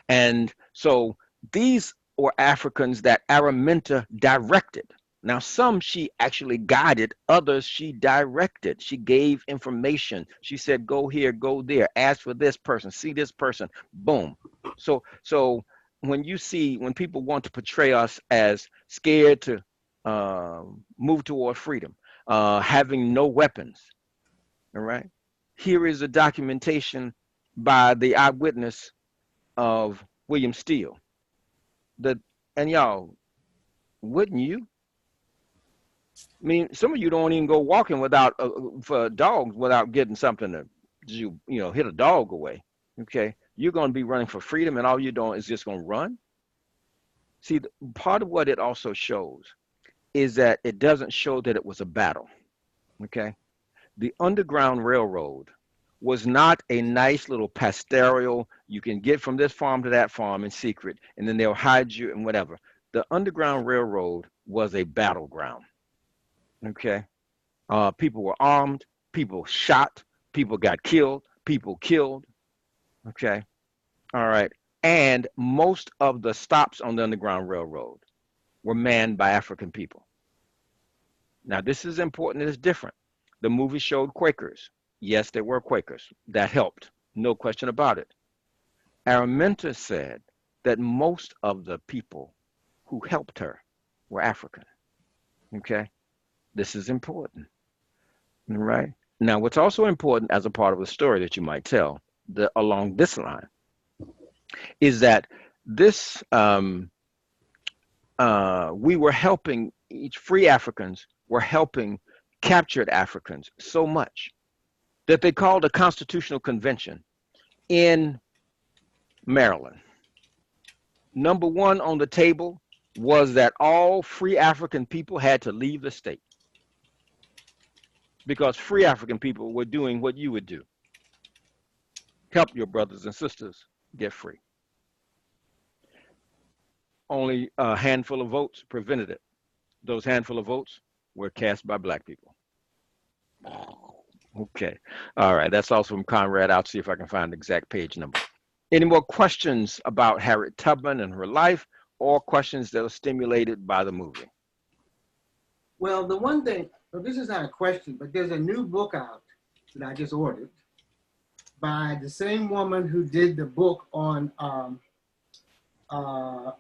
And so these were Africans that Araminta directed. Now, some she actually guided, others she directed. She gave information. She said, go here, go there, ask for this person, see this person, boom. So when people want to portray us as scared to move toward freedom, having no weapons, all right? Here is a documentation by the eyewitness of William Steele. And y'all, wouldn't you? I mean, some of you don't even go walking without for dogs without getting something to hit a dog away. Okay, you're going to be running for freedom, and all you're doing is just going to run. See, part of what it also shows is that it doesn't show that it was a battle. Okay, the Underground Railroad was not a nice little pastoral, you can get from this farm to that farm in secret, and then they'll hide you and whatever. The Underground Railroad was a battleground. Okay, people were armed, people shot, people got killed, people killed. Okay, all right. And most of the stops on the Underground Railroad were manned by African people. Now, this is important, it's different. The movie showed Quakers. Yes, there were Quakers. That helped, no question about it. Araminta said that most of the people who helped her were African. Okay, this is important. All right. Now, what's also important as a part of the story that you might tell along this line is that this we were helping free Africans were helping captured Africans so much that they called a constitutional convention in Maryland. Number one on the table was that all free African people had to leave the state because free African people were doing what you would do. Help your brothers and sisters get free. Only a handful of votes prevented it. Those handful of votes were cast by black people. Okay. All right. That's also from Conrad. I'll see if I can find the exact page number. Any more questions about Harriet Tubman and her life, or questions that are stimulated by the movie? Well, the one thing, well, this is not a question, but there's a new book out that I just ordered by the same woman who did the book on the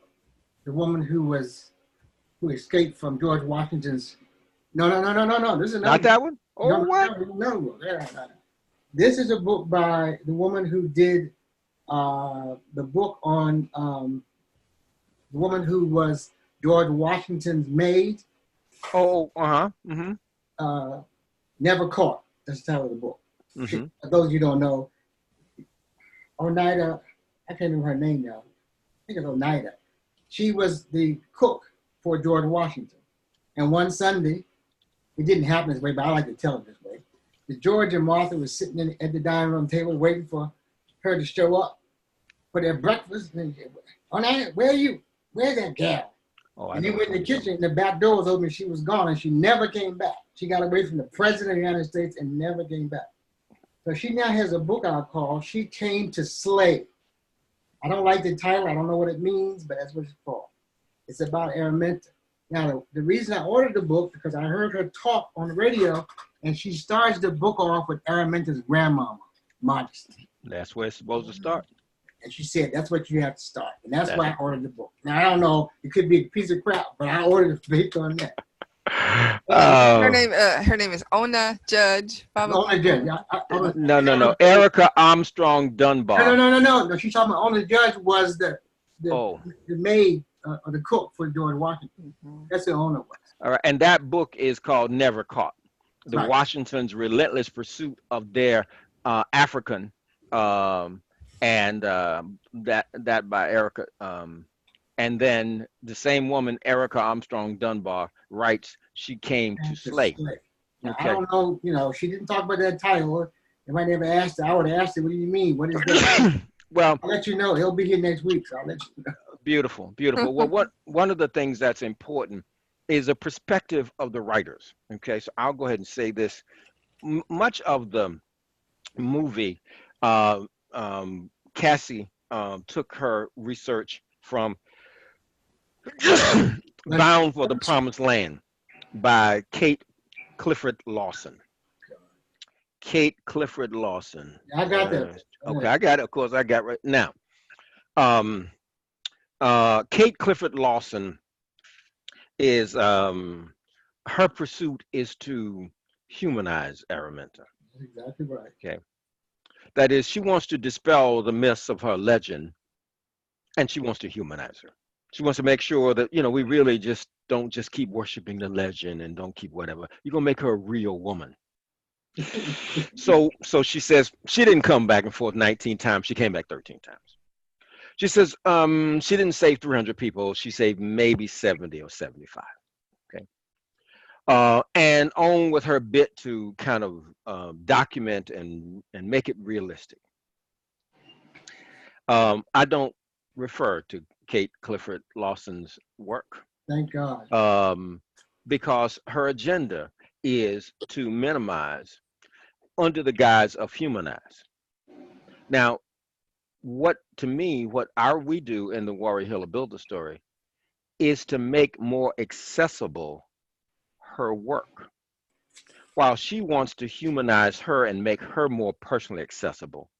woman who escaped from George Washington's. No. This is another not that one. Oh, no, what? No. This is a book by the woman who did the book on the woman who was George Washington's maid. Oh, mm-hmm. Never Caught. That's the title of the book. Mm-hmm. For those of you who don't know, Oneida, I can't remember her name now. I think it's Oneida. She was the cook for George Washington. And one Sunday, it didn't happen this way, but I like to tell it this way. The George and Martha was sitting at the dining room table waiting for her to show up for their breakfast. And they said, Oneida, where are you? Where's that gal? Oh, and he went in the kitchen, and the back door was open, she was gone, and she never came back. She got away from the President of the United States and never came back. So she now has a book out called She Came to Slay. I don't like the title. I don't know what it means, but that's what it's called. It's about Araminta. Now, the reason I ordered the book, because I heard her talk on the radio, and she starts the book off with Araminta's grandmama, Modesty. That's where it's supposed to start. And she said, that's what you have to start. And that's why I ordered the book. Now, I don't know. It could be a piece of crap, but I ordered it based on that. Her name is Ona Judge. Ona Judge. No. Erica Armstrong Dunbar. No. She's talking about Ona Judge was the maid or the cook for George Washington. Mm-hmm. That's the owner was. All right, and that book is called Never Caught: The Right. Washington's Relentless Pursuit of Their African, and that by Erica. And then the same woman, Erica Armstrong Dunbar, writes, She Came to Slay. Now, Okay. I don't know, she didn't talk about that title. If I never asked her, I would have asked her, what do you mean? What is that? Well, I'll let you know. He'll be here next week, so I'll let you know. beautiful. Well, one of the things that's important is a perspective of the writers. Okay, so I'll go ahead and say this. Much of the movie, Cassie took her research from Bound for the Promised Land by Kate Clifford Lawson. Kate Clifford Lawson. I got that. Okay, I got it. Of course, I got right now. Kate Clifford Lawson is her pursuit is to humanize Araminta. Exactly right. Okay, that is, she wants to dispel the myths of her legend, and she wants to humanize her. She wants to make sure that we really just don't just keep worshiping the legend and don't keep whatever. You're gonna make her a real woman. So she says she didn't come back and forth 19 times. She came back 13 times. She says she didn't save 300 people. She saved maybe 70 or 75. Okay. And on with her bit to kind of document and make it realistic. I don't refer to Kate Clifford Lawson's work. Thank God. Because her agenda is to minimize under the guise of humanize. Now, what we do in the Warrior Hill Builder story is to make more accessible her work. While she wants to humanize her and make her more personally accessible,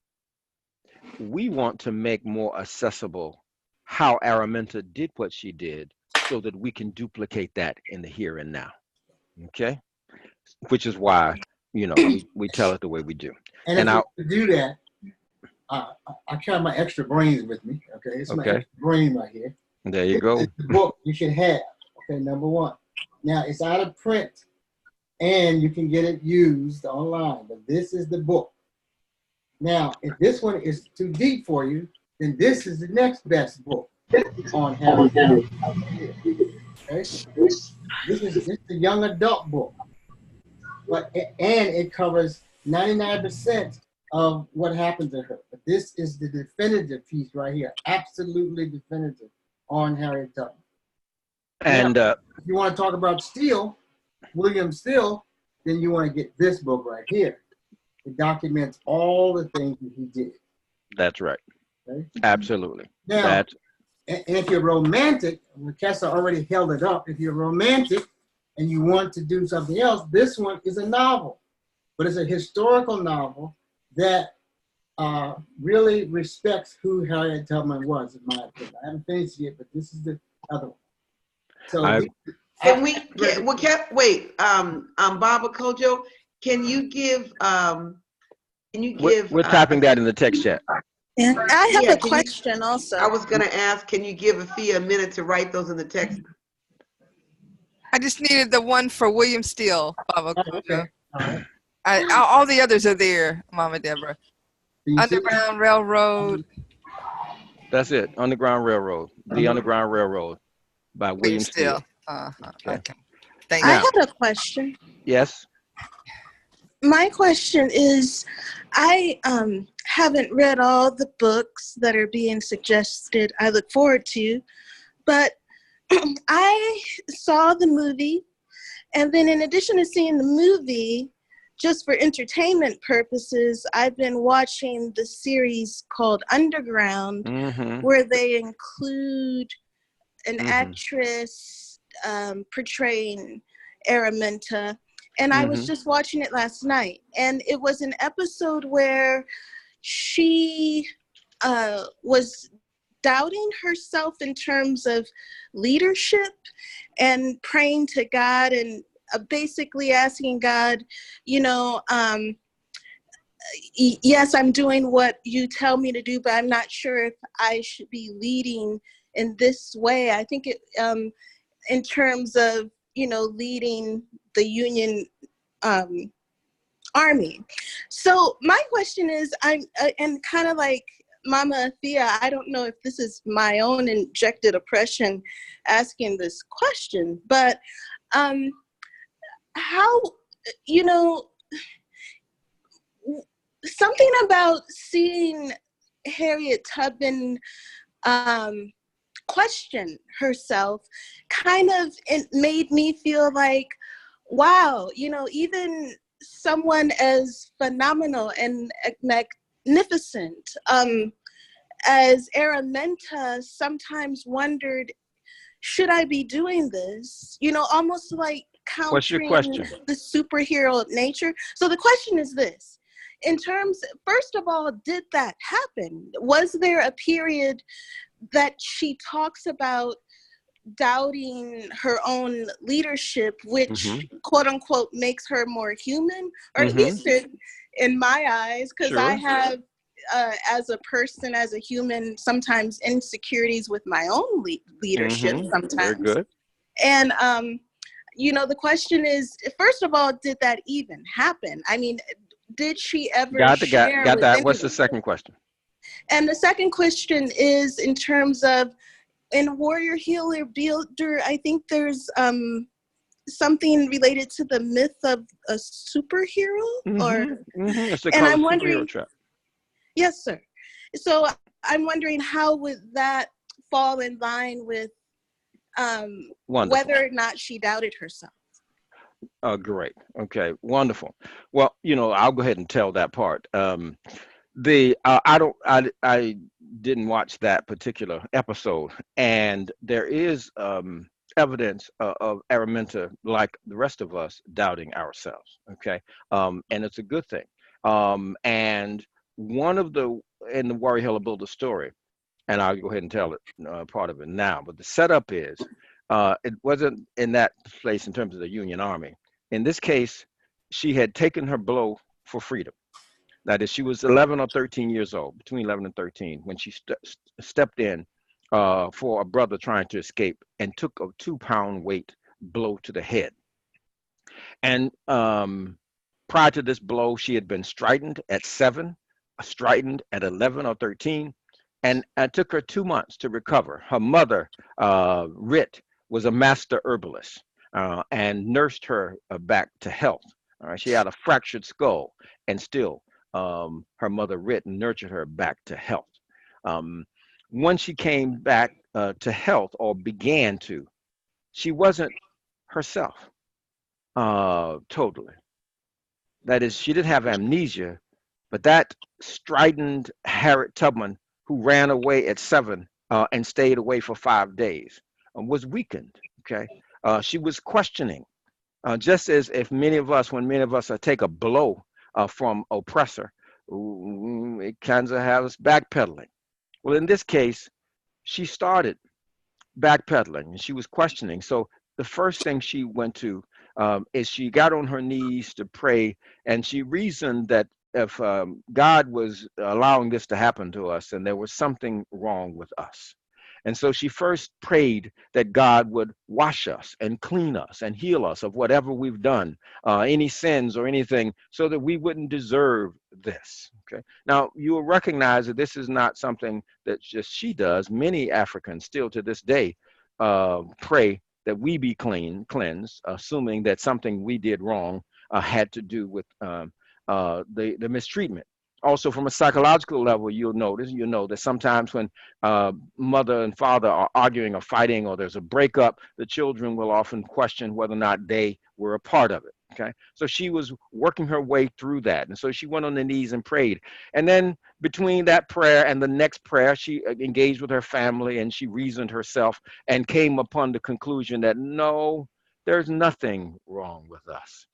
we want to make more accessible how Araminta did what she did so that we can duplicate that in the here and now. Okay? Which is why, we tell it the way we do. And if we do that, I carry my extra brains with me. Okay, it's my extra brain right here. There you go. It's the book you should have. Okay, number one. Now it's out of print, and you can get it used online. But this is the book. Now, if this one is too deep for you, then this is the next best book on Harry. Okay, this is the young adult book, and it covers 99% of what happened to her. But this is the definitive piece right here, absolutely definitive on Harriet Tubman. And now, if you want to talk about Steele, William Steele, then you want to get this book right here. It documents all the things that he did. That's right. Okay? Absolutely. Now, and if you're romantic, Wekesa already held it up. If you're romantic and you want to do something else, this one is a novel, but it's a historical novel that really respects who Harriet Tubman was, in my opinion. I haven't finished it yet, but this is the other one. So Baba Kojo, can you give we're typing that in the text chat. And I have a question also. I was going to ask, can you give Afia a minute to write those in the text? I just needed the one for William Steele, Baba Kojo. Okay. All the others are there, Mama Deborah. Underground Railroad. That's it. Underground Railroad. The Underground Railroad by William Steele. Okay. Thank you. I have a question. Yes. My question is, I haven't read all the books that are being suggested. I look forward to, but I saw the movie, and then in addition to seeing the movie, just for entertainment purposes, I've been watching the series called Underground, where they include an actress portraying Araminta. And I was just watching it last night. And it was an episode where she was doubting herself in terms of leadership and praying to God and basically asking God, yes, I'm doing what you tell me to do, but I'm not sure if I should be leading in this way. I think it, in terms of, leading the Union Army. So my question is, and kind of like Mama Thea, I don't know if this is my own injected oppression asking this question, but how, something about seeing Harriet Tubman question herself kind of, it made me feel like, wow, even someone as phenomenal and magnificent as Araminta sometimes wondered, should I be doing this? You know, almost like What's your countering question? the superhero nature. So the question is this. In terms, first of all, did that happen? Was there a period that she talks about doubting her own leadership, which quote unquote makes her more human, or at least in my eyes, because I have, as a person, as a human, sometimes insecurities with my own leadership sometimes. Very good. And, you know, the question is, first of all, did that even happen? I mean, did she ever share got with that. anyone? What's the second question? And the second question is in terms of, in Warrior Healer Builder, I think there's something related to the myth of a superhero, It's the and I'm superhero wondering. trap. Yes, sir. So I'm wondering, how would that fall in line with whether or not she doubted herself? Great. Okay. Wonderful. Well, you know, I'll go ahead and tell that part. I didn't watch that particular episode, and there is evidence of Araminta, like the rest of us, doubting ourselves. Okay. And it's a good thing. And one of in the Warrior Hella Builder story, and I'll go ahead and tell it, part of it now, but the setup is, it wasn't in that place in terms of the Union Army. In this case, she had taken her blow for freedom. That is, she was 11 or 13 years old, between 11 and 13, when she stepped in for a brother trying to escape and took a 2-pound weight blow to the head. And prior to this blow, she had been strident at 7, strident at 11 or 13, and it took her 2 months to recover. Her mother, Rit, was a master herbalist and nursed her back to health. All right, she had a fractured skull, and still her mother Rit nurtured her back to health. Once she came back to health, or began to, she wasn't herself totally. That is, she didn't have amnesia, but that strident Harriet Tubman, who ran away at 7 and stayed away for 5 days, was weakened. Okay, she was questioning, just as if when many of us take a blow from oppressor, it kind of has us backpedaling. Well, in this case, she started backpedaling and she was questioning. So the first thing she went to is she got on her knees to pray, and she reasoned that if God was allowing this to happen to us, then there was something wrong with us. And so she first prayed that God would wash us and clean us and heal us of whatever we've done, any sins or anything, so that we wouldn't deserve this. Okay. Now, you will recognize that this is not something that just she does. Many Africans still to this day pray that we be cleansed, assuming that something we did wrong had to do with the mistreatment. Also, from a psychological level, you'll know that sometimes when mother and father are arguing or fighting, or there's a breakup, the children will often question whether or not they were a part of it. Okay, so she was working her way through that, and so she went on the knees and prayed. And then between that prayer and the next prayer, she engaged with her family, and she reasoned herself and came upon the conclusion that no, there's nothing wrong with us.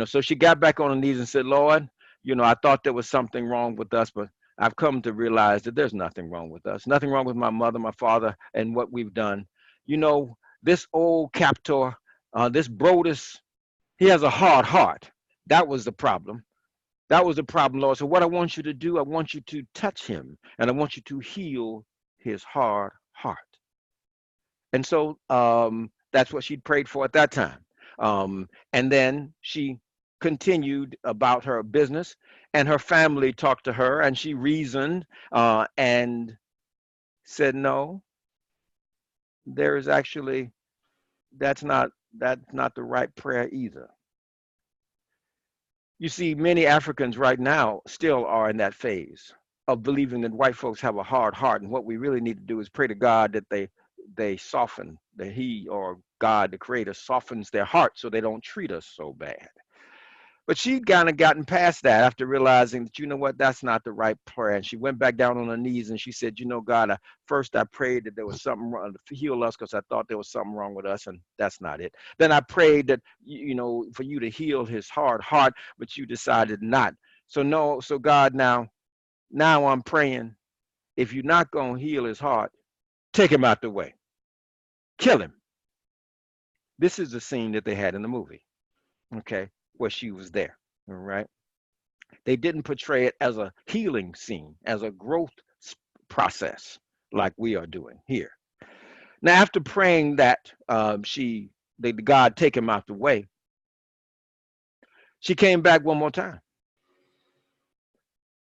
So she got back on her knees and said, Lord, I thought there was something wrong with us, but I've come to realize that there's nothing wrong with us, nothing wrong with my mother, my father, and what we've done. This old captor, this Brodus, he has a hard heart. That was the problem. That was the problem, Lord. So what I want you to do, I want you to touch him, and I want you to heal his hard heart. And so that's what she'd prayed for at that time. And then she continued about her business, and her family talked to her, and she reasoned and said, no, there is actually, that's not the right prayer either. You see, many Africans right now still are in that phase of believing that white folks have a hard heart, and what we really need to do is pray to God that they soften, that he or God, the creator, softens their heart so they don't treat us so bad. But she'd kind of gotten past that after realizing that, you know what, that's not the right prayer. And she went back down on her knees and she said, you know, God, first I prayed that there was something wrong to heal us because I thought there was something wrong with us, and that's not it. Then I prayed that, you know, for you to heal his hard heart, but you decided not. So no, so God, now I'm praying, if you're not going to heal his heart, take him out the way. Kill him. This is the scene that they had in the movie, okay, where she was there, all right? They didn't portray it as a healing scene, as a growth process like we are doing here. Now, after praying that God take him out the way, she came back one more time.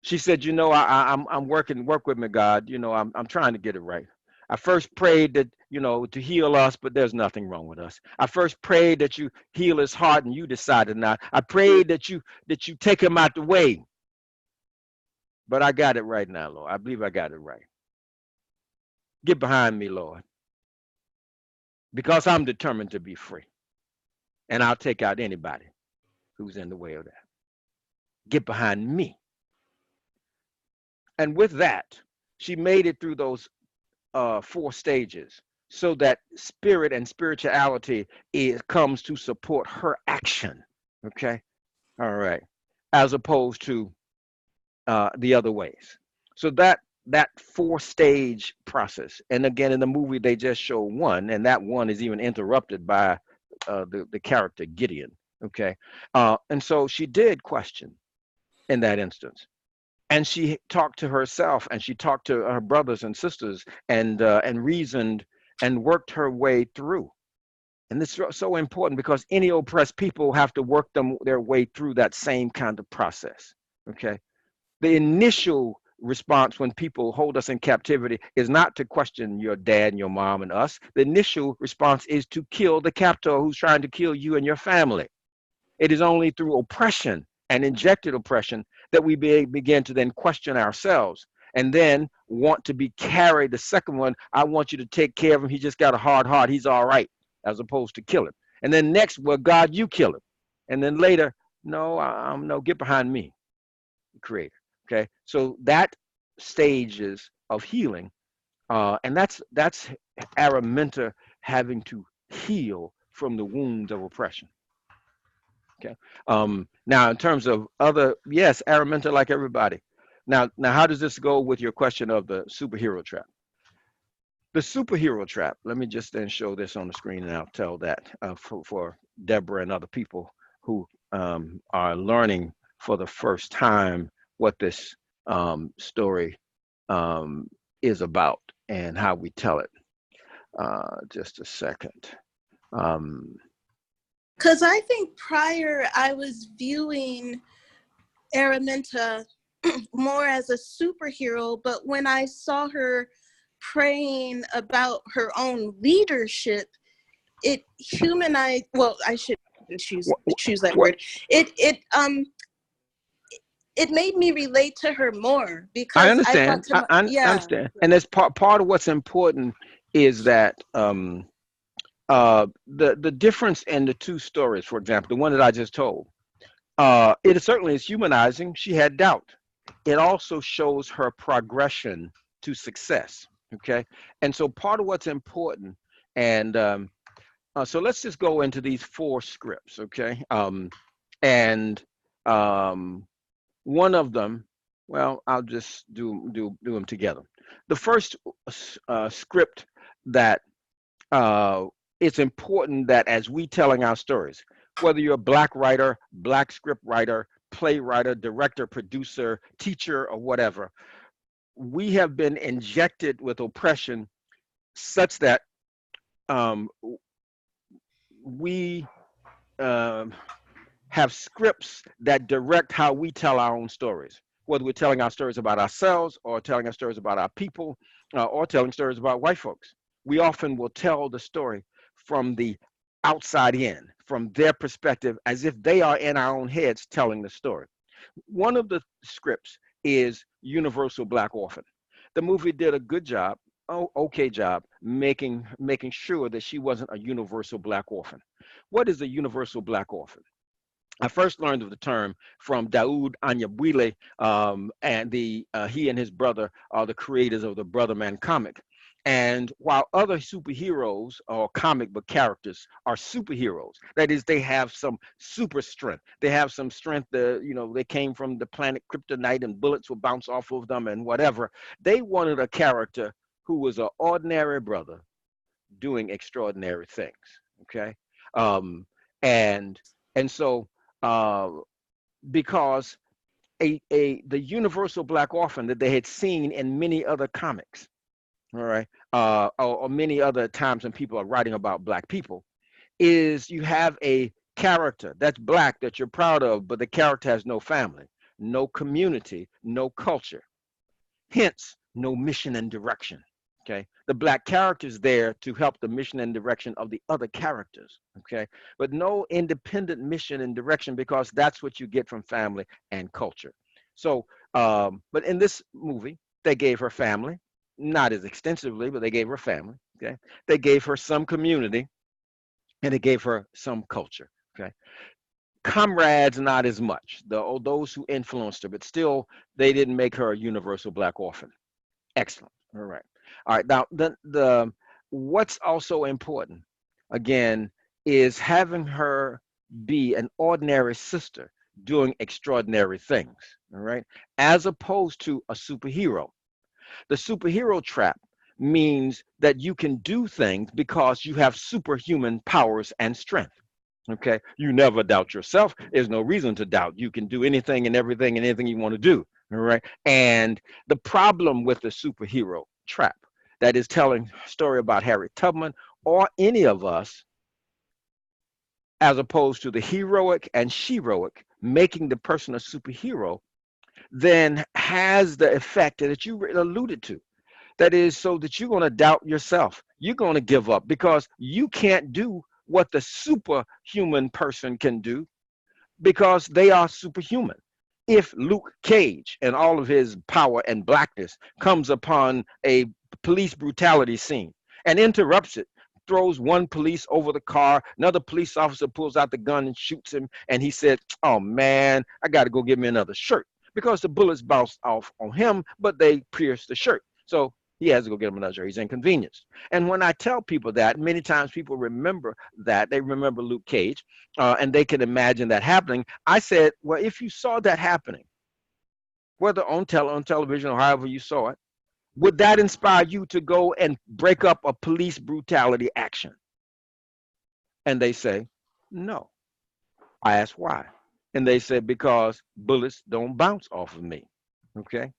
She said, you know, I'm work with me, God. You know, I'm trying to get it right. I first prayed that, you know, to heal us, but there's nothing wrong with us. I first prayed that you heal his heart, and you decided not. I prayed that you take him out the way. But I got it right now, Lord. I believe I got it right. Get behind me, Lord, because I'm determined to be free. And I'll take out anybody who's in the way of that. Get behind me. And with that, she made it through those 4 stages, so that spirit and spirituality comes to support her action. Okay, all right, as opposed to the other ways. So that 4-stage process, and again in the movie they just show one, and that one is even interrupted by the character Gideon. Okay, and so she did question in that instance. And she talked to herself, and she talked to her brothers and sisters, and reasoned and worked her way through. And this is so important because any oppressed people have to work their way through that same kind of process. Okay, the initial response when people hold us in captivity is not to question your dad and your mom and us. The initial response is to kill the captor who's trying to kill you and your family. It is only through oppression and injected oppression that we begin to then question ourselves, and then want to be carried. The second one, I want you to take care of him. He just got a hard heart. He's all right, as opposed to kill him. And then next, well, God, you kill him. And then later, no, get behind me, Creator. Okay, so that stages of healing, and that's Araminta having to heal from the wounds of oppression. Okay. Now, in terms of other, yes, Araminta like everybody. Now, how does this go with your question of the superhero trap? The superhero trap. Let me just then show this on the screen, and I'll tell that for Deborah and other people who are learning for the first time what this story is about and how we tell it. Just a second. Because I think prior I was viewing Araminta more as a superhero, but when I saw her praying about her own leadership, it humanized. Well, I shouldn't choose that word. It made me relate to her more because I understand. I understand, and that's part of what's important is that the difference in the 2 stories, for example, the one that I just told, it certainly is humanizing. She had doubt. It also shows her progression to success. Okay, and so part of what's important, and so let's just go into these 4 scripts. Okay, and one of them, well, I'll just do them together. The first script that it's important that as we telling our stories, whether you're a Black writer, Black script writer, playwright, director, producer, teacher, or whatever, we have been injected with oppression such that we have scripts that direct how we tell our own stories, whether we're telling our stories about ourselves or telling our stories about our people or telling stories about white folks. We often will tell the story from the outside in, from their perspective, as if they are in our own heads telling the story. One of the scripts is Universal Black Orphan. The movie did a good job, okay job, making sure that she wasn't a universal Black orphan. What is a universal Black orphan? I first learned of the term from Daoud Anyabwile, and he and his brother are the creators of the Brother Man comic. And while other superheroes or comic book characters are superheroes, that is, they have some super strength. They have some strength. They came from the planet Kryptonite, and bullets will bounce off of them and whatever. They wanted a character who was an ordinary brother doing extraordinary things. Okay, um, and and so uh, because the universal black orphan that they had seen in many other comics, all right, or many other times when people are writing about black people, is you have a character that's black that you're proud of, but the character has no family, no community, no culture, hence no mission and direction. Okay, the black character is there to help the mission and direction of the other characters. Okay, but no independent mission and direction, because that's what you get from family and culture. So but in this movie they gave her family, not as extensively, but they gave her family. Okay, they gave her some community, and they gave her some culture. Okay, comrades not as much, those who influenced her, but still they didn't make her a universal black orphan. Excellent. All right. All right. Now, the what's also important, again, is having her be an ordinary sister doing extraordinary things. All right. As opposed to a superhero. The superhero trap means that you can do things because you have superhuman powers and strength. Okay. You never doubt yourself. There's no reason to doubt. You can do anything and everything and anything you want to do. All right. And the problem with the superhero trap, that is telling a story about Harriet Tubman or any of us, as opposed to the heroic and sheroic, making the person a superhero, then has the effect that you alluded to. That is, so that you're going to doubt yourself. You're going to give up because you can't do what the superhuman person can do, because they are superhuman. If Luke Cage and all of his power and blackness comes upon a police brutality scene and interrupts it, throws one police over the car, another police officer pulls out the gun and shoots him, and he said, "Oh man, I got to go get me another shirt," because the bullets bounced off on him, but they pierced the shirt. So he has to go get him another shirt. He's inconvenienced. And when I tell people that, many times people remember that. They remember Luke Cage, and they can imagine that happening. I said, well, if you saw that happening, whether on television or however you saw it, would that inspire you to go and break up a police brutality action? And they say, no. I asked why. And they said, because bullets don't bounce off of me. Okay.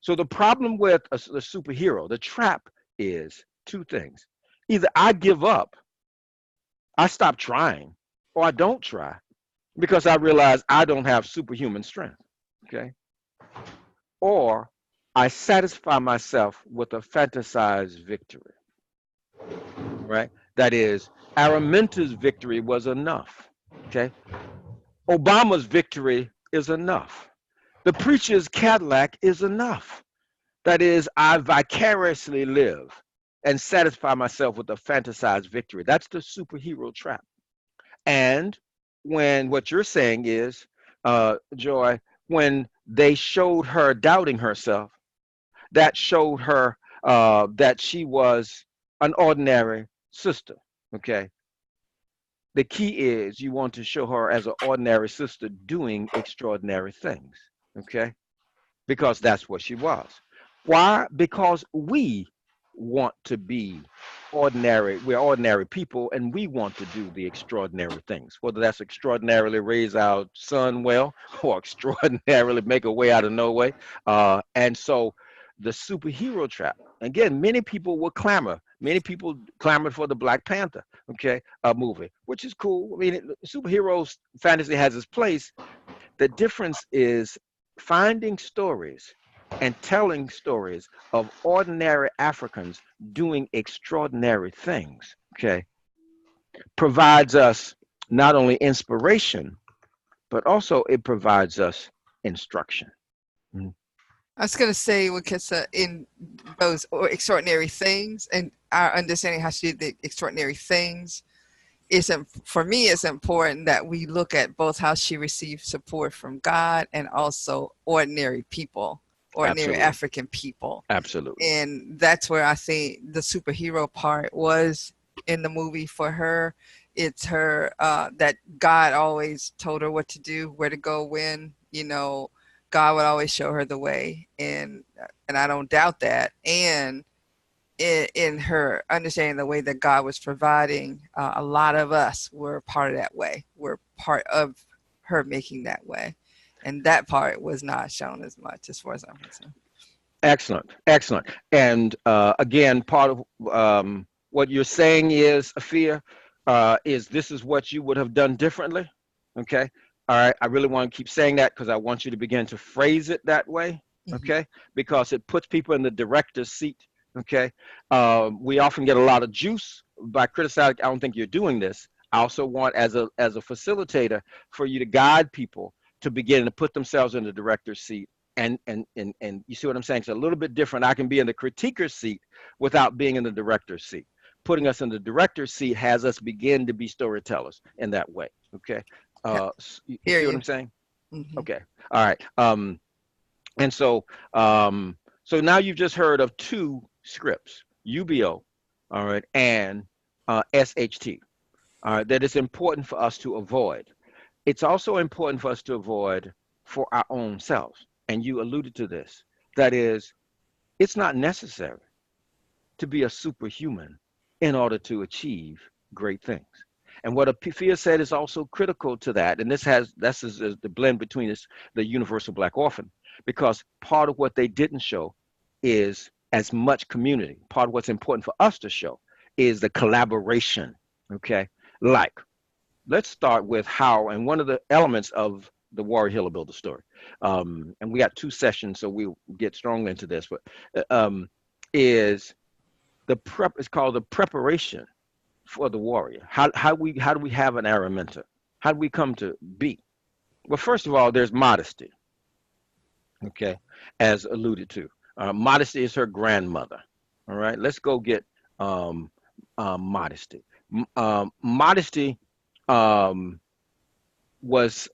So the problem with the superhero, the trap, is two things. Either I give up, I stop trying, or I don't try because I realize I don't have superhuman strength. Okay. Or I satisfy myself with a fantasized victory. Right? That is, Araminta's victory was enough. Okay. Obama's victory is enough. The preacher's Cadillac is enough. That is, I vicariously live and satisfy myself with a fantasized victory. That's the superhero trap. And when what you're saying is, Joy, when they showed her doubting herself, that showed her that she was an ordinary sister. Okay. The key is you want to show her as an ordinary sister doing extraordinary things. Okay. Because that's what she was. Why? Because we want to be ordinary. We're ordinary people, and we want to do the extraordinary things, whether that's extraordinarily raise our son well or extraordinarily make a way out of no way. And so the superhero trap, again, many people will clamor. Many people clamored for the Black Panther, okay, movie, which is cool. I mean, superheroes fantasy has its place. The difference is finding stories and telling stories of ordinary Africans doing extraordinary things, okay, provides us not only inspiration, but also it provides us instruction. Mm. I was going to say, Wekesa, in those extraordinary things and our understanding how she did the extraordinary things, for me, it's important that we look at both how she received support from God and also ordinary people, ordinary Absolutely. African people. Absolutely. And that's where I think the superhero part was in the movie for her. It's her that God always told her what to do, where to go, when, you know, God would always show her the way. And I don't doubt that. And in her understanding the way that God was providing, a lot of us were part of that way. We're part of her making that way. And that part was not shown as much as far as I'm concerned. Excellent. Excellent. And again, part of what you're saying is, Afia, is this is what you would have done differently. Okay. All right. I really want to keep saying that because I want you to begin to phrase it that way. Okay. Because it puts people in the director's seat. Okay. We often get a lot of juice by criticizing. I don't think you're doing this. I also want, as a facilitator, for you to guide people to begin to put themselves in the director's seat. And you see what I'm saying? It's a little bit different. I can be in the critiquer's seat without being in the director's seat. Putting us in the director's seat has us begin to be storytellers in that way. Okay. You see what I'm saying? Okay. All right. And so so now you've just heard of two scripts, UBO, all right, and SHT, all right, that it's important for us to avoid. It's also important for us to avoid for our own selves. And you alluded to this. That is, it's not necessary to be a superhuman in order to achieve great things. And what Afia said is also critical to that. And this is the blend between the universal Black orphan, because part of what they didn't show is as much community. Part of what's important for us to show is the collaboration. Okay, like let's start with how, and one of the elements of the Warrior Healer Builder story, and we got 2 sessions, so we'll get strongly into this, but is the prep. It's called the preparation for the warrior. How do we have an Araminta? How do we come to be? Well, first of all, there's modesty. Okay, as alluded to, modesty is her grandmother. All right, let's go get modesty. Modesty was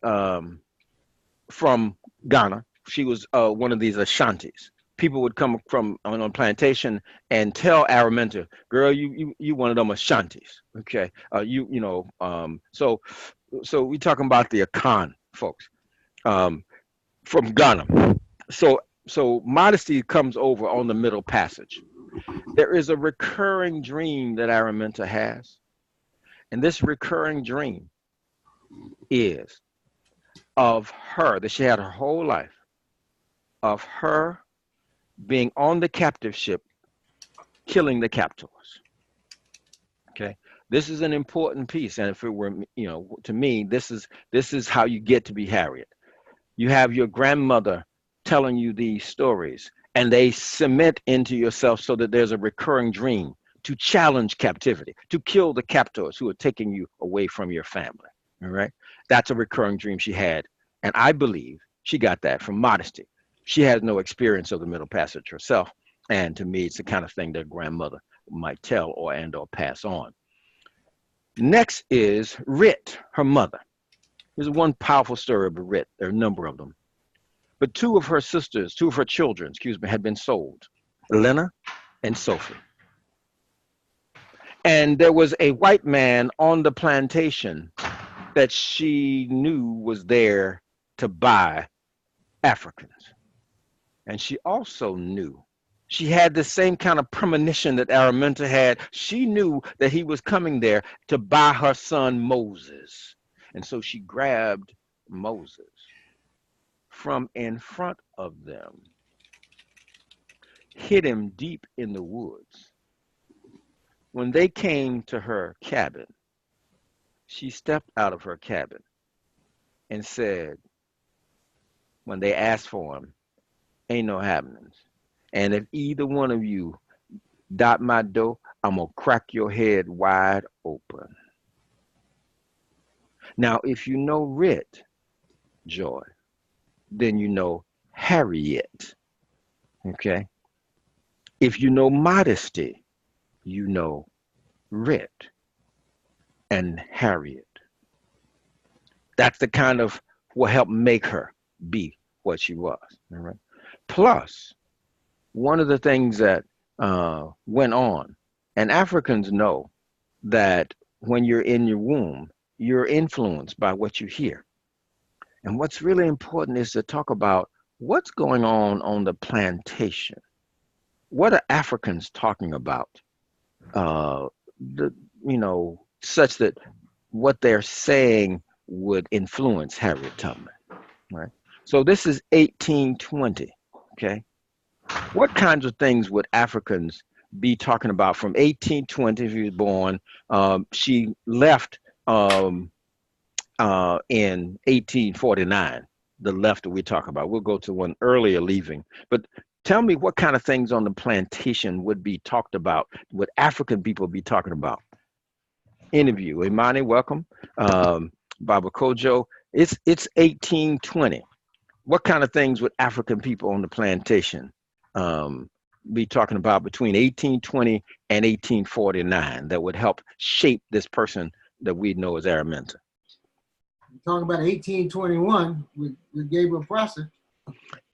from Ghana. She was one of these Ashantis. People would come from on a plantation and tell Araminta, "Girl, you one of them Ashantis." Okay, so we talking about the Akan folks from Ghana. So modesty comes over on the Middle Passage. There is a recurring dream that Araminta has, and this recurring dream is of her that she had her whole life, of her being on the captive ship, killing the captors. Okay, this is an important piece, and if it were, to me, this is how you get to be Harriet. You have your grandmother telling you these stories, and they cement into yourself so that there's a recurring dream to challenge captivity, to kill the captors who are taking you away from your family. All right, that's a recurring dream she had, and I believe she got that from modesty. She has no experience of the Middle Passage herself, and to me, it's the kind of thing that grandmother might tell or pass on. Next is Rit, her mother. There's one powerful story of Rit. There are a number of them, but two of her children, had been sold, Elena and Sophie. And there was a white man on the plantation that she knew was there to buy Africans. And she also knew, she had the same kind of premonition that Araminta had. She knew that he was coming there to buy her son Moses. And so she grabbed Moses from in front of them, hid him deep in the woods. When they came to her cabin, she stepped out of her cabin and said, when they asked for him, "Ain't no happenings. And if either one of you dot my door, I'm going to crack your head wide open." Now, if you know Rit, Joy, then you know Harriet. Okay? If you know modesty, you know Rit. and Harriet. That's the kind of what helped make her be what she was. All right. Plus, one of the things that went on, and Africans know that when you're in your womb, you're influenced by what you hear. And what's really important is to talk about what's going on the plantation. What are Africans talking about? The such that what they're saying would influence Harriet Tubman, right? So this is 1820, okay? What kinds of things would Africans be talking about from 1820? She was born. She left in 1849. The left that we talk about. We'll go to one earlier leaving. But tell me what kind of things on the plantation would be talked about, would African people be talking about? Interview. Imani, welcome. Baba Kojo. It's 1820. What kind of things would African people on the plantation be talking about between 1820 and 1849 that would help shape this person that we know as Araminta? Talking about 1821 with Gabriel Prosser.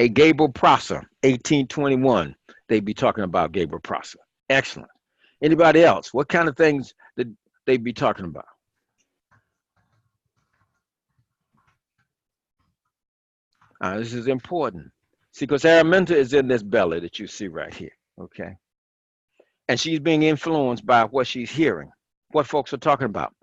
A Gabriel Prosser, 1821. They'd be talking about Gabriel Prosser. Excellent. Anybody else? What kind of things that they'd be talking about? This is important. See, because Araminta is in this belly that you see right here, okay? And she's being influenced by what she's hearing, what folks are talking about.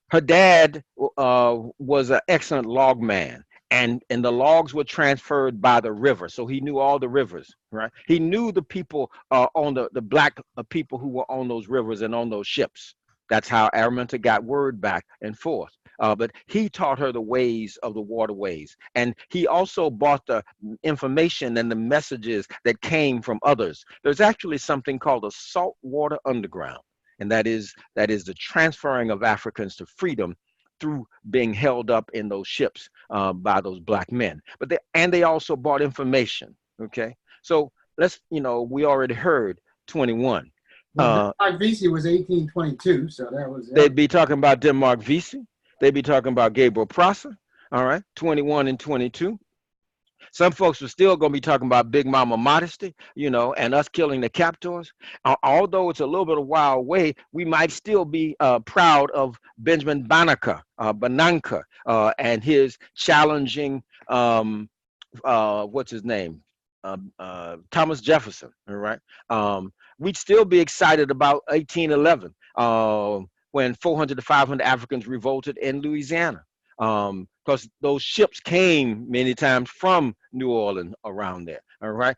Her dad was an excellent log man, and the logs were transferred by the river, so he knew all the rivers, right? He knew the people on the black people who were on those rivers and on those ships. That's how Araminta got word back and forth. But he taught her the ways of the waterways, and he also brought the information and the messages that came from others. There's actually something called a saltwater underground, and that is the transferring of Africans to freedom through being held up in those ships by those black men. But they also brought information. Okay, so let's we already heard 21. Denmark Vesey was 1822, so that was. They'd be talking about Denmark Vesey. They'd be talking about Gabriel Prosser. All right, 21 and 22. Some folks were still going to be talking about Big Mama Modesty, and us killing the captors. Although it's a little bit of a while away, we might still be proud of Benjamin Bananka, and his challenging, what's his name? Thomas Jefferson, all right? We'd still be excited about 1811, when 400 to 500 Africans revolted in Louisiana. Because those ships came many times from New Orleans around there. All right.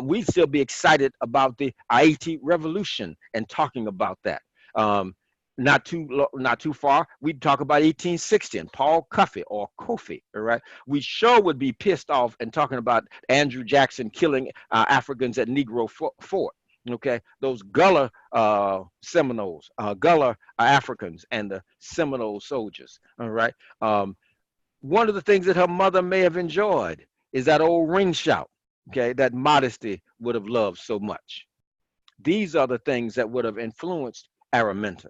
We'd still be excited about the Haiti Revolution and talking about that. Not too far, we'd talk about 1860 and Paul Cuffey or Kofi. All right. We sure would be pissed off and talking about Andrew Jackson killing Africans at Negro Fort. Okay, those Gullah Seminoles, Gullah Africans, and the Seminole soldiers. All right. One of the things that her mother may have enjoyed is that old ring shout. Okay, that Modesty would have loved so much. These are the things that would have influenced Araminta.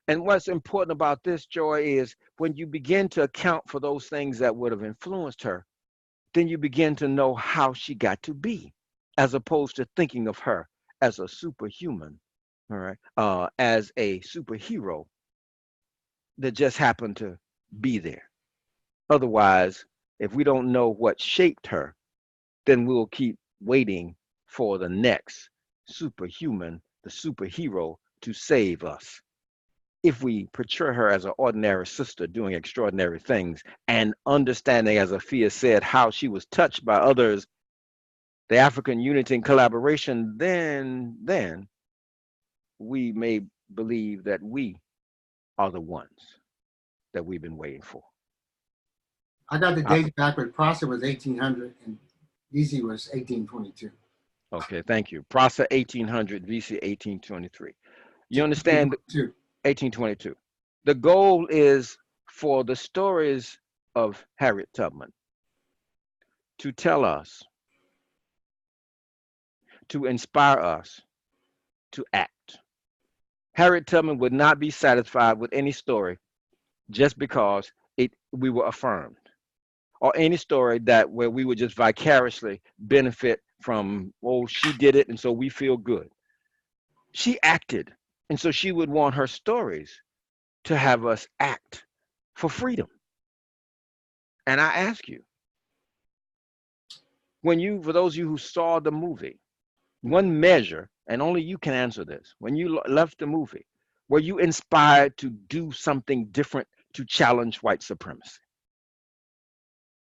And what's important about this, Joy, is when you begin to account for those things that would have influenced her, then you begin to know how she got to be, as opposed to thinking of her as a superhuman, all right, as a superhero that just happened to be there. Otherwise, if we don't know what shaped her, then we'll keep waiting for the next superhuman, the superhero, to save us. If we portray her as an ordinary sister doing extraordinary things and understanding, as Afia said, how she was touched by others, the African unity and collaboration, then we may believe that we are the ones that we've been waiting for. I got the dates backward. Prosser was 1800 and Vesey was 1822. Okay, thank you. Prosser 1800, Vesey 1823. You understand? 1822. The goal is for the stories of Harriet Tubman to tell us, to inspire us to act. Harriet Tubman would not be satisfied with any story just because we were affirmed, or any story that where we would just vicariously benefit from, oh, she did it and so we feel good. She acted, and so she would want her stories to have us act for freedom. And I ask you, for those of you who saw the movie, one measure, and only you can answer this, when you left the movie, were you inspired to do something different to challenge white supremacy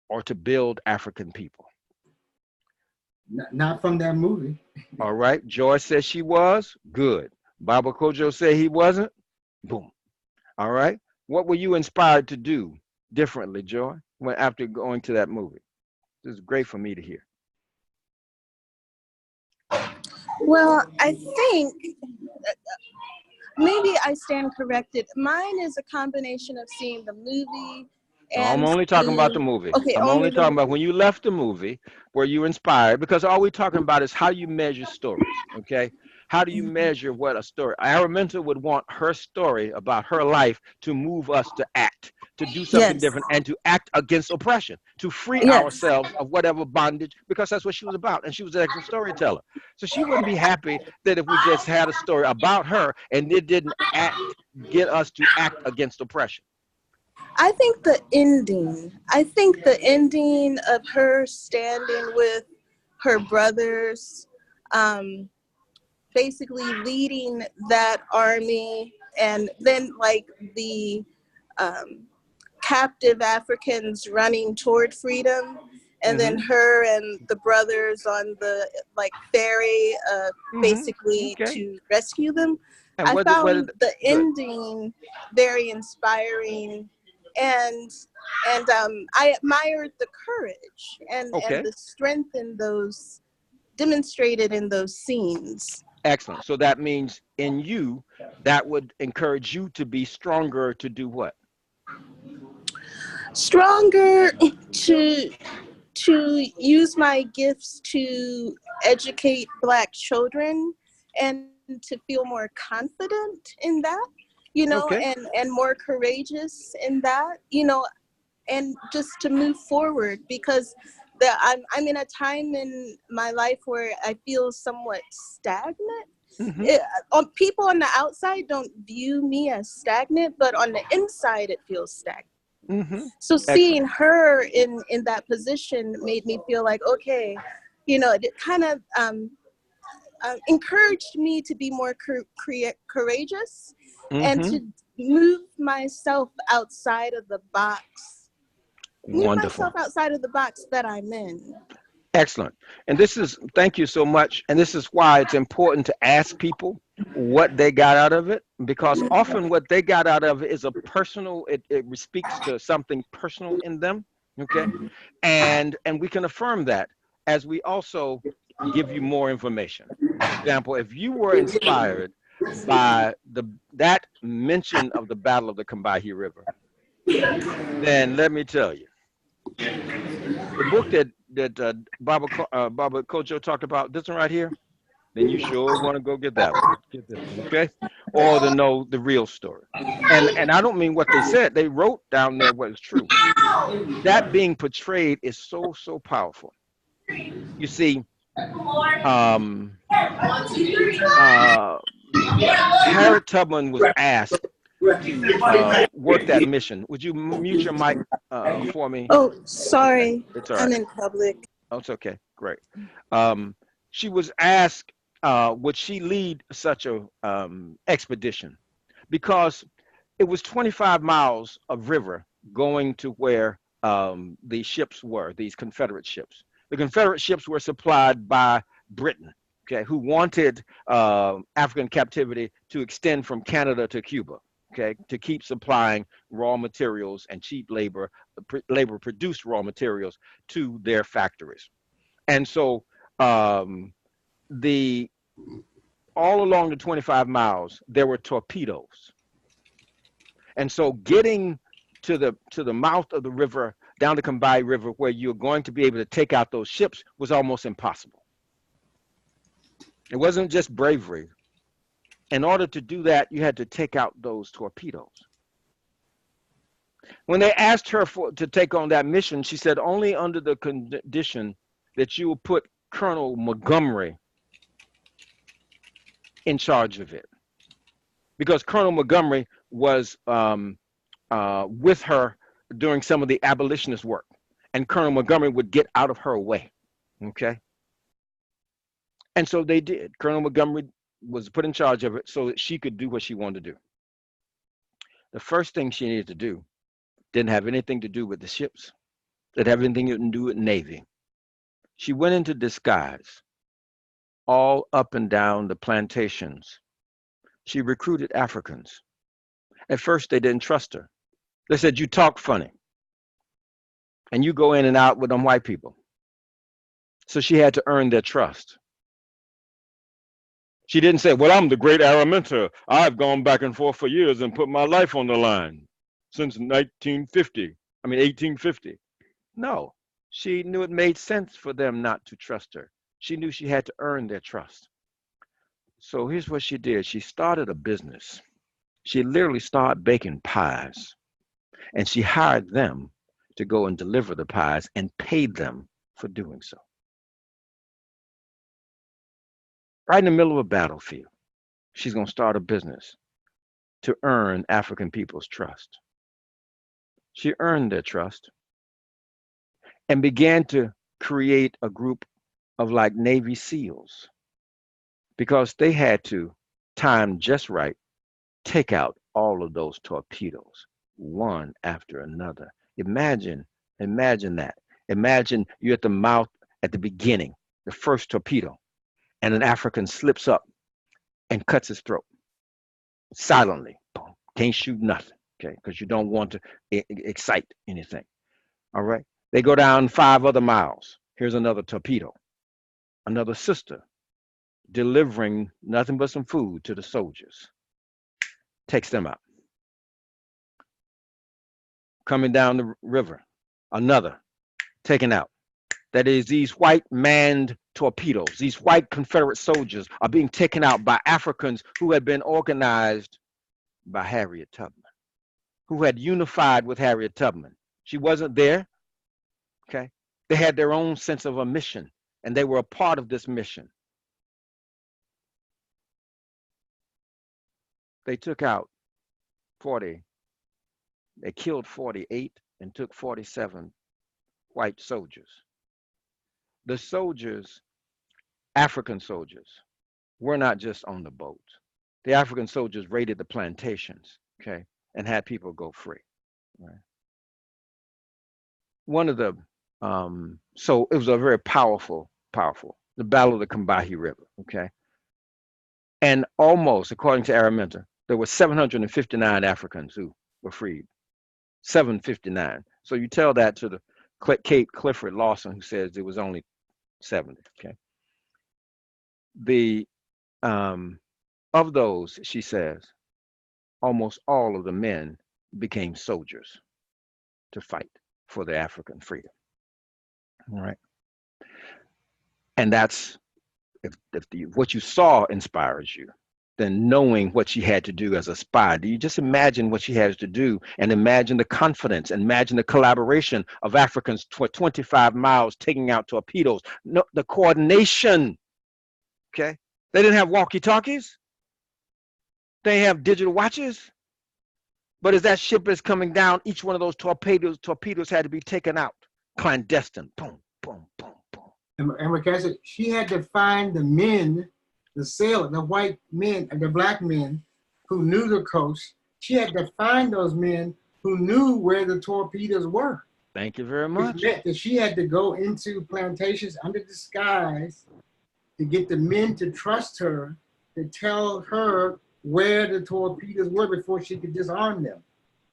or to build African people? Not from that movie. All right. Joy says she was. Good. Baba Kojo said he wasn't. Boom. All right. What were you inspired to do differently, Joy, after going to that movie? This is great for me to hear. Well, I think maybe I stand corrected. Mine is a combination of seeing the movie. No, I'm only talking about the movie. Okay, I'm only talking about when you left the movie, were you inspired? Because all we're talking about is how you measure stories, okay? How do you measure what a story? Araminta would want her story about her life to move us to act, to do something different, and to act against oppression, to free ourselves of whatever bondage, because that's what she was about. And she was an excellent storyteller. So she wouldn't be happy that if we just had a story about her and it didn't get us to act against oppression. I think the ending of her standing with her brothers, basically leading that army, and then like the captive Africans running toward freedom, and then her and the brothers on the ferry, basically to rescue them. And I found the ending very inspiring, and I admired the courage and the strength in those demonstrated in those scenes. Excellent. So that means in you, that would encourage you to be stronger to do what? Stronger to use my gifts to educate Black children and to feel more confident in that, and more courageous in that, and just to move forward, because I'm in a time in my life where I feel somewhat stagnant. People on the outside don't view me as stagnant, but on the inside it feels stagnant. So seeing her in that position made me feel like, okay, it kind of encouraged me to be more courageous and to move myself outside of the box. Wonderful. Myself outside of the box that I'm in. Excellent. And thank you so much. And this is why it's important to ask people what they got out of it, because often what they got out of it is a personal, it speaks to something personal in them. Okay. And we can affirm that as we also give you more information. For example, if you were inspired by that mention of the Battle of the Combahee River, then let me tell you, the book that Baba Kojo talked about, this one right here, then you sure want to go get that one. Get this one, okay? Or to know the real story. And I don't mean what they said. They wrote down there what is true. That being portrayed is so, so powerful. You see, Harriet Tubman was asked to work that mission. Would you mute your mic for me? Oh, sorry. It's all right. I'm in public. Oh, it's okay. Great. She was asked, would she lead such a expedition? Because it was 25 miles of river going to where the ships were, these Confederate ships. The Confederate ships were supplied by Britain, okay, who wanted African captivity to extend from Canada to Cuba. Okay, to keep supplying raw materials and cheap labor-produced raw materials to their factories. And so all along the 25 miles, there were torpedoes. And so getting to the mouth of the river, down the Combahee River, where you're going to be able to take out those ships, was almost impossible. It wasn't just bravery. In order to do that, you had to take out those torpedoes. When they asked her to take on that mission, she said only under the condition that you will put Colonel Montgomery in charge of it. Because Colonel Montgomery was with her during some of the abolitionist work. And Colonel Montgomery would get out of her way. Okay. And so they did. Colonel Montgomery was put in charge of it so that she could do what she wanted to do. The first thing she needed to do didn't have anything to do with the ships. It had anything to do with Navy. She went into disguise all up and down the plantations. She recruited Africans. At first, they didn't trust her. They said, you talk funny. And you go in and out with them white people. So she had to earn their trust. She didn't say, well, I'm the great Araminta. I've gone back and forth for years and put my life on the line since 1850. No, she knew it made sense for them not to trust her. She knew she had to earn their trust. So here's what she did. She started a business. She literally started baking pies. And she hired them to go and deliver the pies and paid them for doing so. Right in the middle of a battlefield, she's going to start a business to earn African people's trust. She earned their trust and began to create a group of like Navy SEALs because they had to time just right, take out all of those torpedoes, one after another. Imagine that. Imagine you're at the mouth at the beginning, the first torpedo, and an African slips up and cuts his throat silently. Boom. Can't shoot nothing, okay, because you don't want to excite anything. All right. They go down 5 other miles. Here's another torpedo. Another sister delivering nothing but some food to the soldiers. Takes them out. Coming down the river, another taken out. That is, these white manned torpedoes, these white Confederate soldiers are being taken out by Africans who had been organized by Harriet Tubman, who had unified with Harriet Tubman. She wasn't there, okay? They had their own sense of a mission, and they were a part of this mission. They took out 40, they killed 48 and took 47 white soldiers. The soldiers, African soldiers, were not just on the boats. The African soldiers raided the plantations, okay, and had people go free. Right? One of the, so it was a very powerful, the Battle of the Combahee River, okay? And almost, according to Araminta, there were 759 Africans who were freed. 759. So you tell that to the Kate Clifford Lawson, who says it was only 70. Okay. The of those, she says, almost all of the men became soldiers to fight for the African freedom. All right. And that's if what you saw inspires you, then knowing what she had to do as a spy. Do you just imagine what she has to do and imagine the confidence, imagine the collaboration of Africans for 25 miles taking out torpedoes, no, the coordination, okay? They didn't have walkie-talkies. They have digital watches. But as that ship is coming down, each one of those torpedoes had to be taken out, clandestine, boom, boom, boom, boom. And Wekesa, she had to find the men, the sailors, the white men, and the black men who knew the coast. She had to find those men who knew where the torpedoes were. Thank you very much. It meant that she had to go into plantations under disguise to get the men to trust her, to tell her where the torpedoes were before she could disarm them.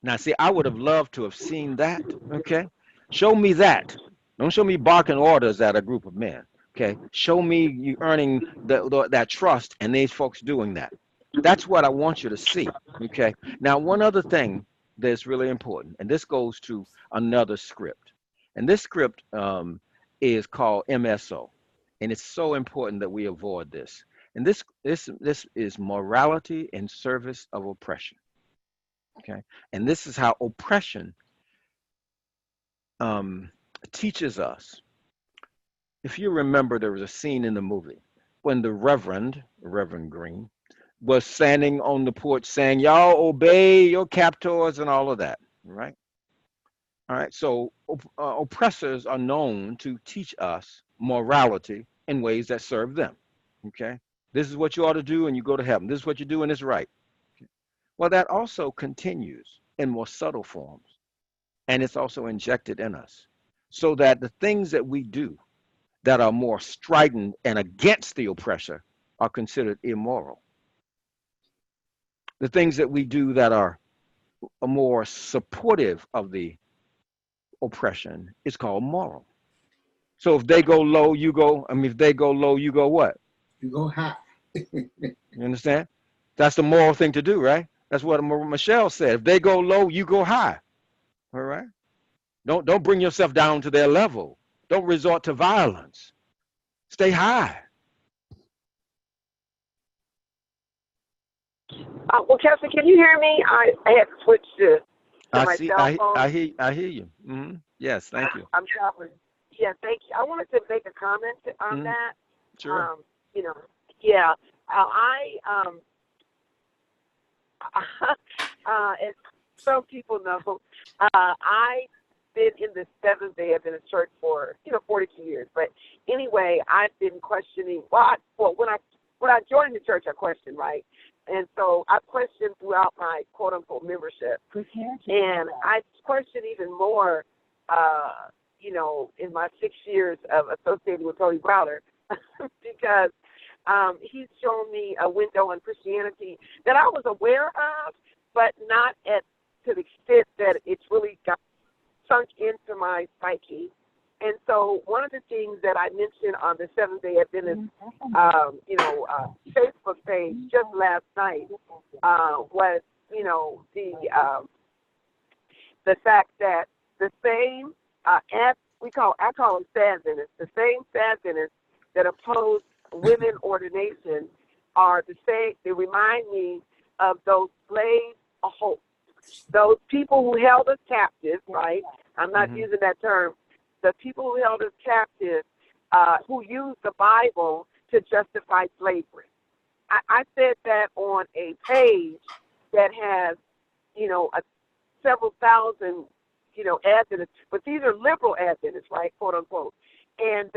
Now, see, I would have loved to have seen that, okay? Show me that. Don't show me barking orders at a group of men. Okay, show me you earning that trust and these folks doing that. That's what I want you to see. Okay, now one other thing that's really important, and this goes to another script, and this script is called MSO, and it's so important that we avoid this. And this is morality in service of oppression. Okay, and this is how oppression teaches us. If you remember, there was a scene in the movie when the Reverend Green, was standing on the porch saying, "Y'all obey your captors," and all of that. Right? All right. So oppressors are known to teach us morality in ways that serve them. Okay. This is what you ought to do, and you go to heaven. This is what you do, and it's right. Okay. Well, that also continues in more subtle forms, and it's also injected in us, so that the things that we do that are more strident and against the oppressor are considered immoral. The things that we do that are more supportive of the oppression is called moral. So if they go low, you go, I mean, if they go low, you go what? You go high. You understand? That's the moral thing to do, right? That's what Michelle said. If they go low, you go high. All right? Don't bring yourself down to their level. Don't resort to violence. Stay high. Well, Kelsey, can you hear me? I had to switch to my cell phone. I hear you. Mm-hmm. Yes, thank you. I'm traveling. Yeah, thank you. I wanted to make a comment on that. Sure. You know, yeah. As some people know, I've been in the Seventh-day Adventist church for 42 years. But anyway, I've been questioning. When I joined the church, I questioned, right? And so I questioned throughout my quote-unquote membership. And I questioned even more, in my 6 years of associating with Tony Browder, because he's shown me a window on Christianity that I was aware of, but not to the extent that it's really got sunk into my psyche. And so one of the things that I mentioned on the Seventh-day Adventist, Facebook page just last night was, the fact that the same, I call them sad Adventists, the same sad Adventists that oppose women ordination are the same. They remind me of those slave hosts, those people who held us captive, right? I'm not using that term. The people who held us captive, who used the Bible to justify slavery. I said that on a page that has, several thousand, Adventists, but these are liberal Adventists, right, quote unquote. And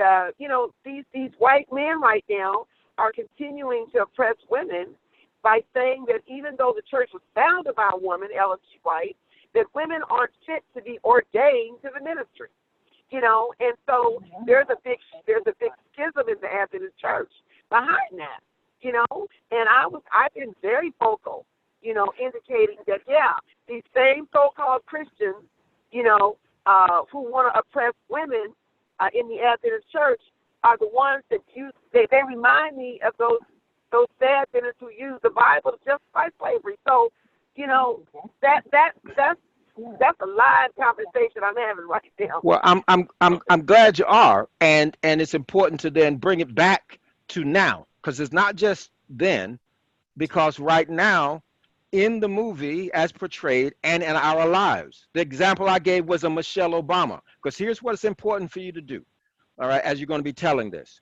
these white men right now are continuing to oppress women by saying that even though the church was founded by a woman, Ellen G. White, that women aren't fit to be ordained to the ministry. And so there's a big schism in the Adventist church behind that, and I've been very vocal, indicating that, these same so-called Christians, who want to oppress women in the Adventist church are the ones that they remind me of those Adventists who use the Bible to justify slavery. So, that's a live conversation I'm having right now. Well, I'm glad you are, and it's important to then bring it back to now, because it's not just then, because right now in the movie as portrayed and in our lives, the example I gave was a Michelle Obama, because here's what it's important for you to do, all right, as you're going to be telling this,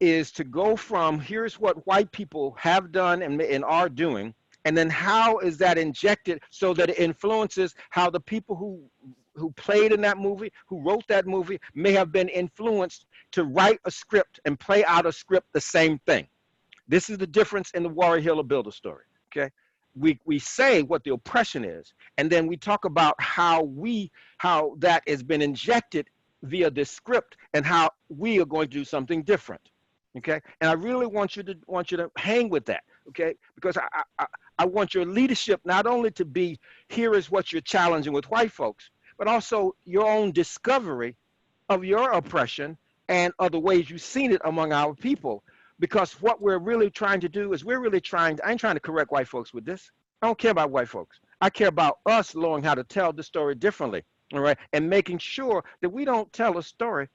is to go from here's what white people have done and are doing, and then how is that injected so that it influences how the people who played in that movie, who wrote that movie, may have been influenced to write a script and play out a script the same thing. This is the difference in the Warrior Hill Builder story, okay? We say what the oppression is, and then we talk about how that has been injected via this script and how we are going to do something different, okay? And I really want you to hang with that, okay? Because I want your leadership not only to be, here is what you're challenging with white folks, but also your own discovery of your oppression and other ways you've seen it among our people. Because what we're really trying to do is I ain't trying to correct white folks with this. I don't care about white folks. I care about us learning how to tell the story differently, all right? And making sure that we don't tell a story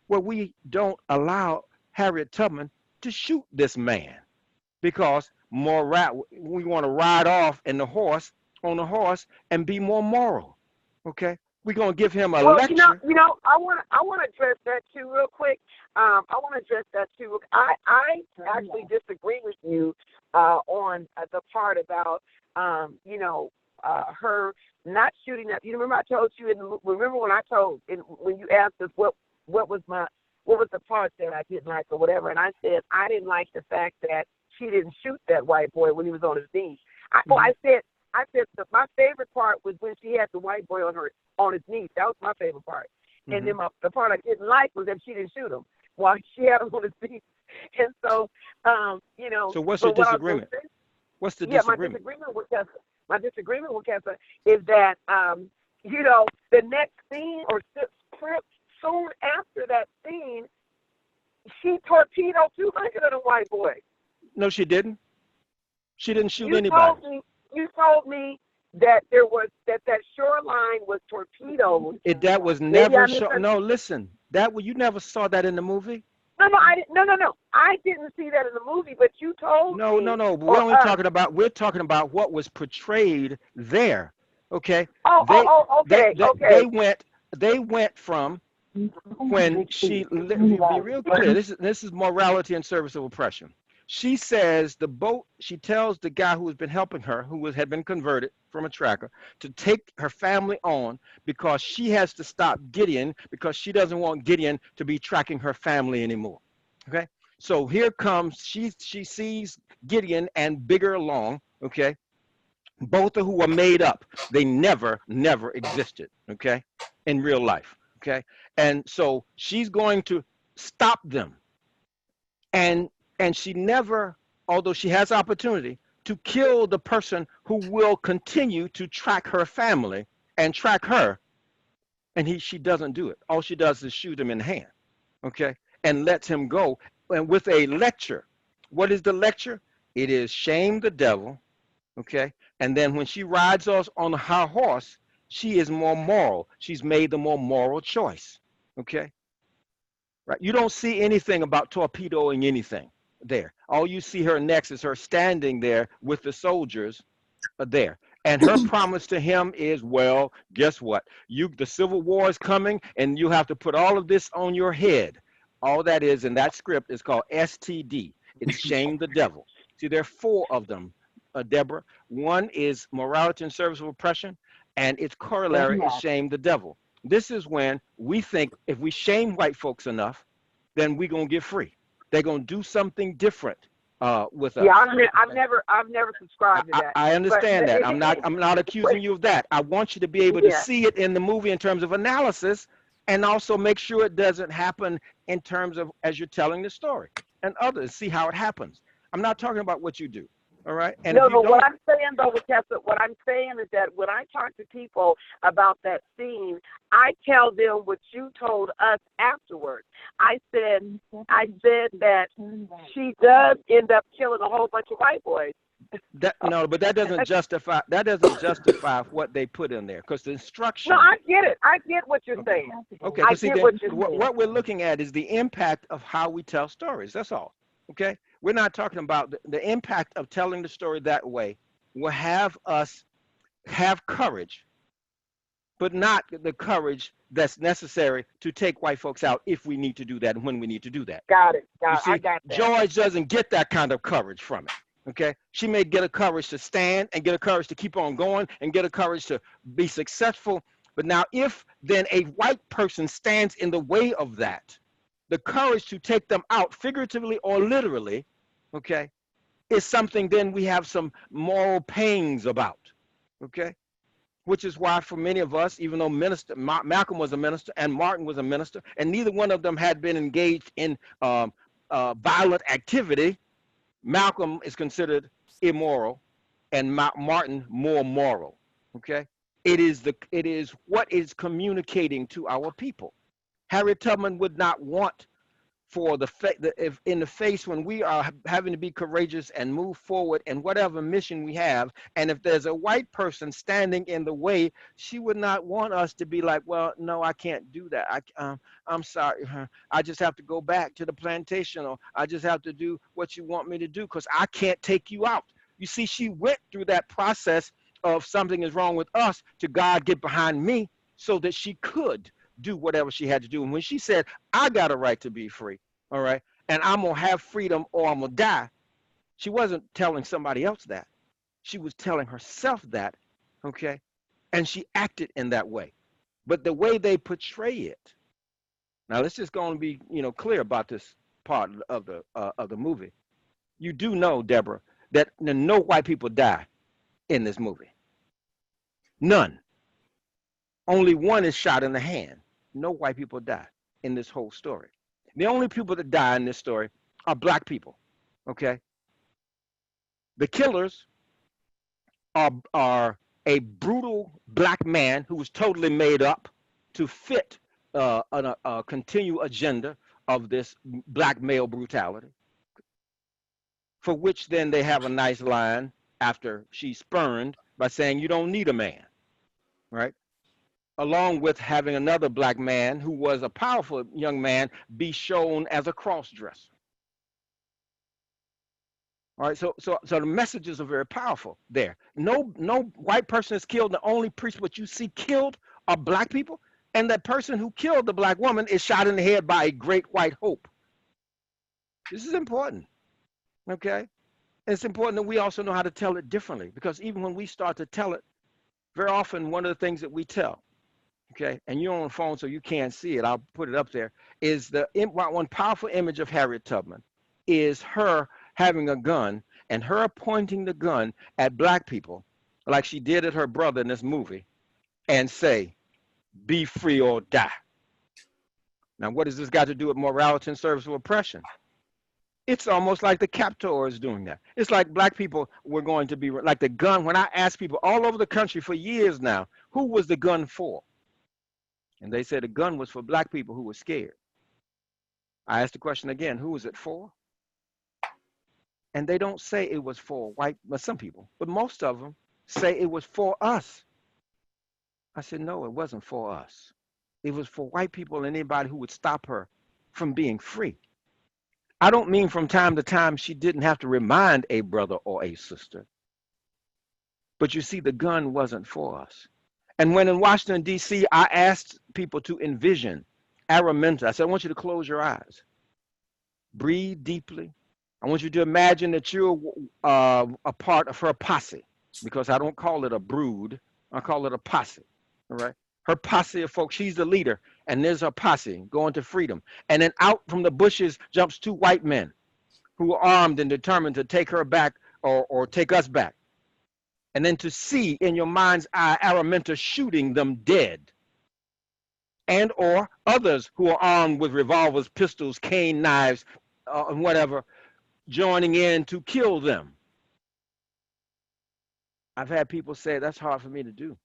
where we don't allow Harriet Tubman to shoot this man. because we want to ride off in the horse on the horse and be more moral. Okay, we're gonna give him a Well, lecture. I want to address that too, real quick. I want to address that too. I actually disagree with you on the part about, her not shooting that. You remember I told you, remember when I told, when you asked us what was the part that I didn't like or whatever, and I said I didn't like the fact that she didn't shoot that white boy when he was on his knees. I said my favorite part was when she had the white boy on his knees. That was my favorite part. And then the part I didn't like was that she didn't shoot him while she had him on his knees. And so, So what's your disagreement? What's the disagreement? My disagreement with Wekesa is that, the next scene or soon after that scene, she torpedoed 200 of the white boys. No, she didn't. She didn't shoot anybody. You told me that there was that shoreline was torpedoed. That was never shown. No, listen. You never saw that in the movie. No, I didn't. No. I didn't see that in the movie, but you told me. No. We're talking about what was portrayed there. Okay. Okay. They went from when she. Be real clear. This is morality in service of oppression. She says she tells the guy who has been helping her, had been converted from a tracker, to take her family on because she has to stop Gideon because she doesn't want Gideon to be tracking her family anymore. Okay. So here comes, she sees Gideon and Bigger along, okay? Both of who are made up. They never existed, okay, in real life, okay? And so she's going to stop them. And she never, although she has opportunity, to kill the person who will continue to track her family and track her, and she doesn't do it. All she does is shoot him in the hand, okay, and lets him go, and with a lecture. What is the lecture? It is shame the devil, okay, and then when she rides us on her horse, she is more moral. She's made the more moral choice, okay, right? You don't see anything about torpedoing anything there. All you see her next is her standing there with the soldiers there. And her promise to him is, well, guess what? The Civil War is coming and you have to put all of this on your head. All that is in that script is called STD. It's shame the devil. See, there are 4 of them, Deborah. One is morality in service of oppression, and its corollary is shame the devil. This is when we think if we shame white folks enough, then we're going to get free. They're going to do something different with us. Yeah, I've never subscribed to that. I understand that. I'm not accusing you of that. I want you to be able to see it in the movie in terms of analysis, and also make sure it doesn't happen in terms of as you're telling the story, and others see how it happens. I'm not talking about what you do. All right. And no, but what I'm saying though, Wekesa, what I'm saying is that when I talk to people about that scene, I tell them what you told us afterwards. I said that she does end up killing a whole bunch of white boys. But that doesn't justify what they put in there, because the instruction. No, I get it. I get what you're saying. Okay. What we're looking at is the impact of how we tell stories. That's all. Okay. We're not talking about the impact of telling the story that way will have us have courage, but not the courage that's necessary to take white folks out if we need to do that and when we need to do that. Got it. See, I got that. George doesn't get that kind of courage from it. Okay. She may get a courage to stand and get a courage to keep on going and get a courage to be successful. But now if then a white person stands in the way of that, the courage to take them out figuratively or literally, okay, is something then we have some moral pains about, okay? Which is why for many of us, even though Malcolm was a minister and Martin was a minister, and neither one of them had been engaged in violent activity, Malcolm is considered immoral and Martin more moral, okay? It is what is communicating to our people. Harriet Tubman would not want for if in the face when we are having to be courageous and move forward in whatever mission we have, and if there's a white person standing in the way, she would not want us to be like, well, no, I can't do that. I'm sorry, I just have to go back to the plantation, or I just have to do what you want me to do because I can't take you out. You see, she went through that process of something is wrong with us to God, get behind me, so that she could do whatever she had to do. And when she said, I got a right to be free, all right, and I'm going to have freedom or I'm going to die, she wasn't telling somebody else that. She was telling herself that, okay? And she acted in that way. But the way they portray it, now let's just go and be, clear about this part of the movie. You do know, Deborah, that no white people die in this movie. None. Only one is shot in the hand. No white people die in this whole story. The only people that die in this story are black people, okay? The killers are a brutal black man who was totally made up to fit a continued agenda of this black male brutality, for which then they have a nice line after she's spurned by saying, you don't need a man, right? Along with having another black man who was a powerful young man be shown as a cross-dresser. All right, so the messages are very powerful there. No white person is killed. The only priest what you see killed are black people, and that person who killed the black woman is shot in the head by a great white hope. This is important, okay? And it's important that we also know how to tell it differently, because even when we start to tell it, very often one of the things that we tell, okay, and you're on the phone so you can't see it, I'll put it up there, is one powerful image of Harriet Tubman is her having a gun and her pointing the gun at black people like she did at her brother in this movie and say, be free or die. Now, what does this got to do with morality and service of oppression? It's almost like the captor is doing that. It's like black people were going to be like the gun. When I ask people all over the country for years now, who was the gun for? And they said the gun was for black people who were scared. I asked the question again, who was it for? And they don't say it was for white, well, some people, but most of them say it was for us. I said, no, it wasn't for us. It was for white people and anybody who would stop her from being free. I don't mean from time to time she didn't have to remind a brother or a sister. But you see, the gun wasn't for us. And when in Washington, D.C., I asked people to envision Araminta. I said, I want you to close your eyes. Breathe deeply. I want you to imagine that you're a part of her posse, because I don't call it a brood. I call it a posse, all right? Her posse of folks, she's the leader, and there's her posse going to freedom. And then out from the bushes jumps two white men who are armed and determined to take her back or take us back. And then to see in your mind's eye Araminta shooting them dead. And or others who are armed with revolvers, pistols, cane knives, and whatever, joining in to kill them. I've had people say that's hard for me to do.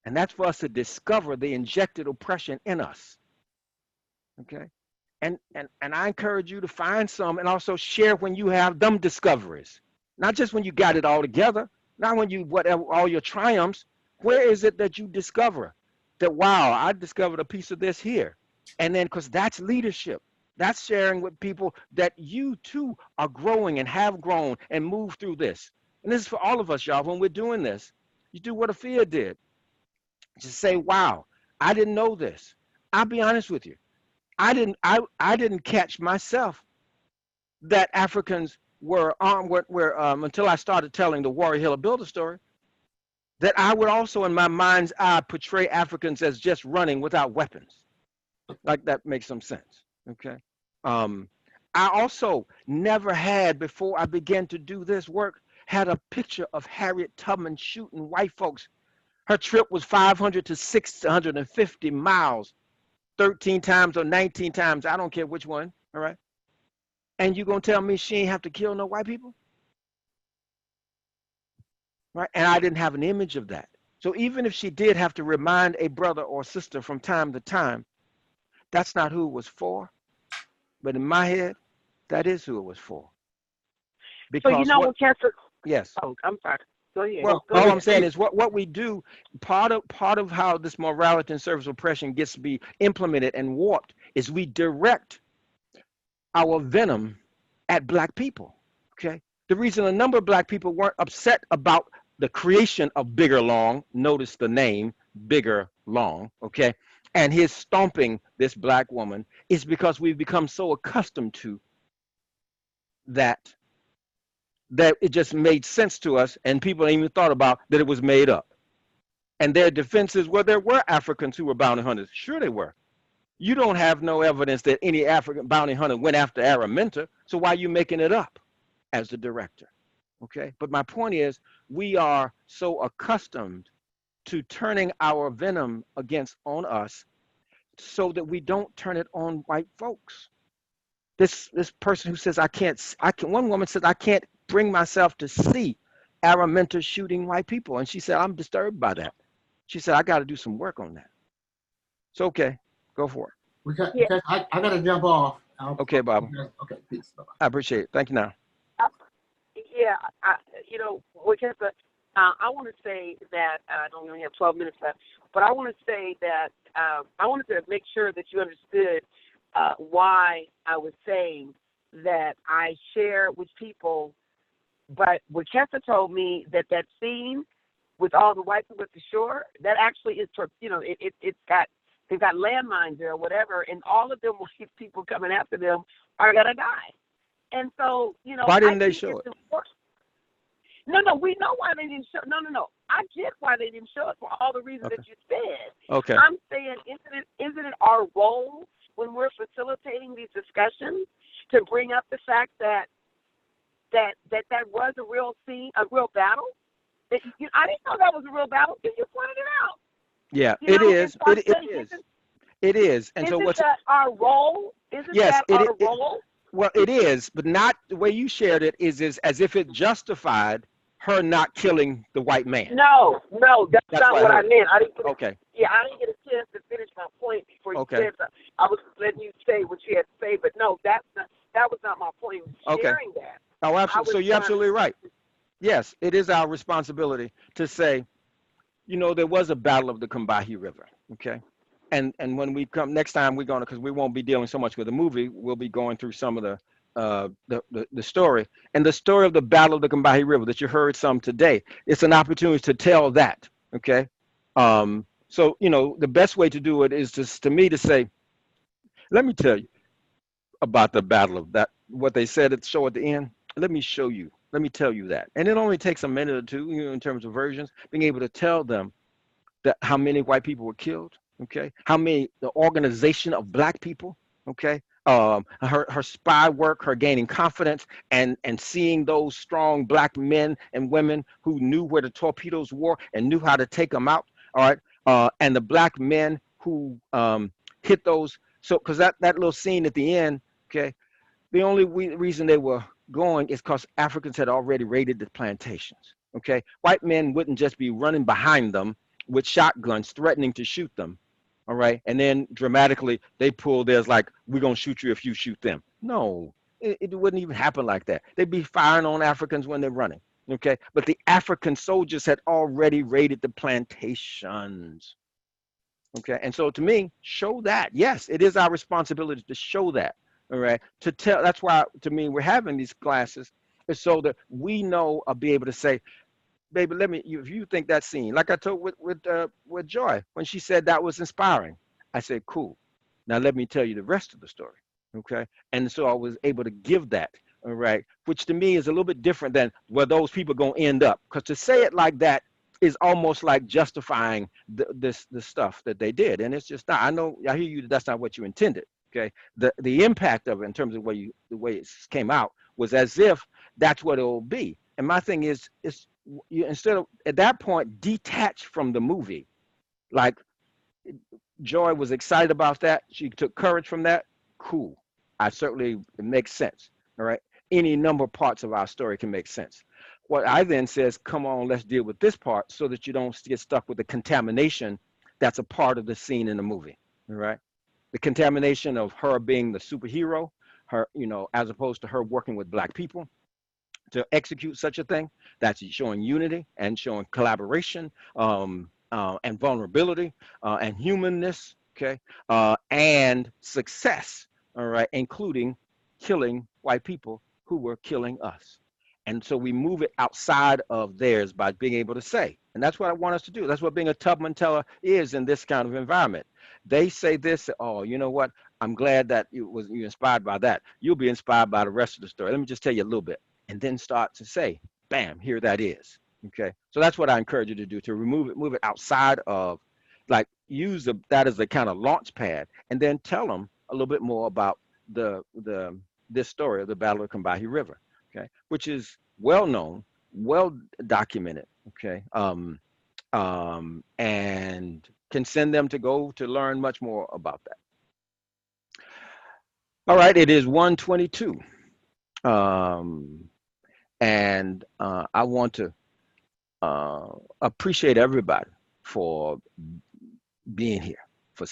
And that's for us to discover the injected oppression in us. Okay? And I encourage you to find some and also share when you have them discoveries. Not just when you got it all together, not when you, whatever, all your triumphs. Where is it that you discover that, wow, I discovered a piece of this here? And then, because that's leadership. That's sharing with people that you too are growing and have grown and moved through this. And this is for all of us, y'all. When we're doing this, you do what Afia did. Just say, wow, I didn't know this. I'll be honest with you. I didn't catch myself that Africans were armed until I started telling the Warrior Hill Builder story, that I would also in my mind's eye portray Africans as just running without weapons. Like that makes some sense, okay? I also never had, before I began to do this work, had a picture of Harriet Tubman shooting white folks. Her trip was 500 to 650 miles, 13 times or 19 times. I don't care which one, all right? And you gonna tell me she ain't have to kill no white people? Right? And I didn't have an image of that. So even if she did have to remind a brother or sister from time to time, that's not who it was for. But in my head, that is who it was for. So you Because know what? what, Kester? Yes. Oh, I'm sorry. Go ahead. Well, Go all ahead. I'm saying is what we do. Part of how this morality and service oppression gets to be implemented and warped is we direct our venom at black people. Okay. The reason a number of black people weren't upset about the creation of Bigger Long, notice the name Bigger Long, okay, and his stomping this black woman is because we've become so accustomed to that it just made sense to us, and people ain't even thought about that it was made up. And their defenses, well, there were Africans who were bounty hunters. Sure they were. You don't have no evidence that any African bounty hunter went after Araminta, so why are you making it up as the director? Okay, but my point is we are so accustomed to turning our venom on us so that we don't turn it on white folks. This person who says I can't, one woman said I can't bring myself to see Araminta shooting white people, and she said I'm disturbed by that. She said I got to do some work on that. So okay, go for it. I got to jump off. Okay, Bob. Okay, peace. Bye-bye. I appreciate it. Thank you now. Yeah, Wekesa, I want to say that I don't only have 12 minutes left, but I want to say that I wanted to make sure that you understood why I was saying that I share with people. But Wekesa told me that scene with all the white people at the shore, that actually is, they've got landmines there or whatever, and all of them white people coming after them are gonna die. And so, why didn't they show it? No, we know why they didn't show. No. I get why they didn't show it for all the reasons that you said. Okay. I'm saying, isn't it our role when we're facilitating these discussions to bring up the fact that was a real scene, a real battle? I didn't know that was a real battle until you pointed it out. Yeah, it is. It is. And so what's that our role? Isn't that our role? Well, it is, but not the way you shared it is as if it justified her not killing the white man. No, that's not what I meant. I didn't get okay. I didn't get a chance to finish my point before you said that. I was letting you say what you had to say, but no, that was not my point. Sharing that. Oh, absolutely. So you're absolutely right. Yes, it is our responsibility to say, there was a battle of the Combahee River. Okay. And when we come next time, we're going to, because we won't be dealing so much with the movie, we'll be going through some of the story. And the story of the Battle of the Combahee River that you heard some today, it's an opportunity to tell that, okay? So, the best way to do it is just to me to say, let me tell you about the battle of that, what they said at the show at the end. Let me show you. Let me tell you that. And it only takes a minute or two, in terms of versions, being able to tell them that how many white people were killed. Okay, the organization of black people, okay, her spy work, her gaining confidence, and seeing those strong black men and women who knew where the torpedoes were and knew how to take them out, all right, and the black men who hit those, so because that little scene at the end, okay, the only reason they were going is because Africans had already raided the plantations, okay, white men wouldn't just be running behind them with shotguns threatening to shoot them. All right. And then dramatically they pull theirs like, we're going to shoot you if you shoot them. No, it wouldn't even happen like that. They'd be firing on Africans when they're running. Okay. But the African soldiers had already raided the plantations. Okay. And so to me, show that. Yes, it is our responsibility to show that. All right. To tell. That's why, to me, we're having these classes is so that we know or be able to say, baby, if you think that scene, like I told with Joy, when she said that was inspiring, I said, cool. Now let me tell you the rest of the story, okay? And so I was able to give that, all right, which to me is a little bit different than where those people are going to end up. Because to say it like that is almost like justifying the stuff that they did. And it's just not, I hear you, that's not what you intended, okay? The impact of it in terms of the way it came out was as if that's what it will be. And my thing is you, instead of at that point detach from the movie, like Joy was excited about that, she took courage from that, cool. It makes sense. All right, any number of parts of our story can make sense. What I then says, come on, let's deal with this part so that you don't get stuck with the contamination that's a part of the scene in the movie. All right, the contamination of her being the superhero, her, as opposed to her working with black people to execute such a thing. That's showing unity and showing collaboration, and vulnerability, and humanness, okay, and success, all right, including killing white people who were killing us. And so we move it outside of theirs by being able to say, and that's what I want us to do. That's what being a Tubman teller is in this kind of environment. They say this, oh, you know what? I'm glad that you inspired by that. You'll be inspired by the rest of the story. Let me just tell you a little bit, and then start to say, bam, here that is. Okay. So that's what I encourage you to do, to move it outside of, like, use that as a kind of launch pad, and then tell them a little bit more about this story of the Battle of the Combahee River, okay, which is well known, well documented, okay, and can send them to go to learn much more about that. All right, it is 1:22. And I want to appreciate everybody for being here, for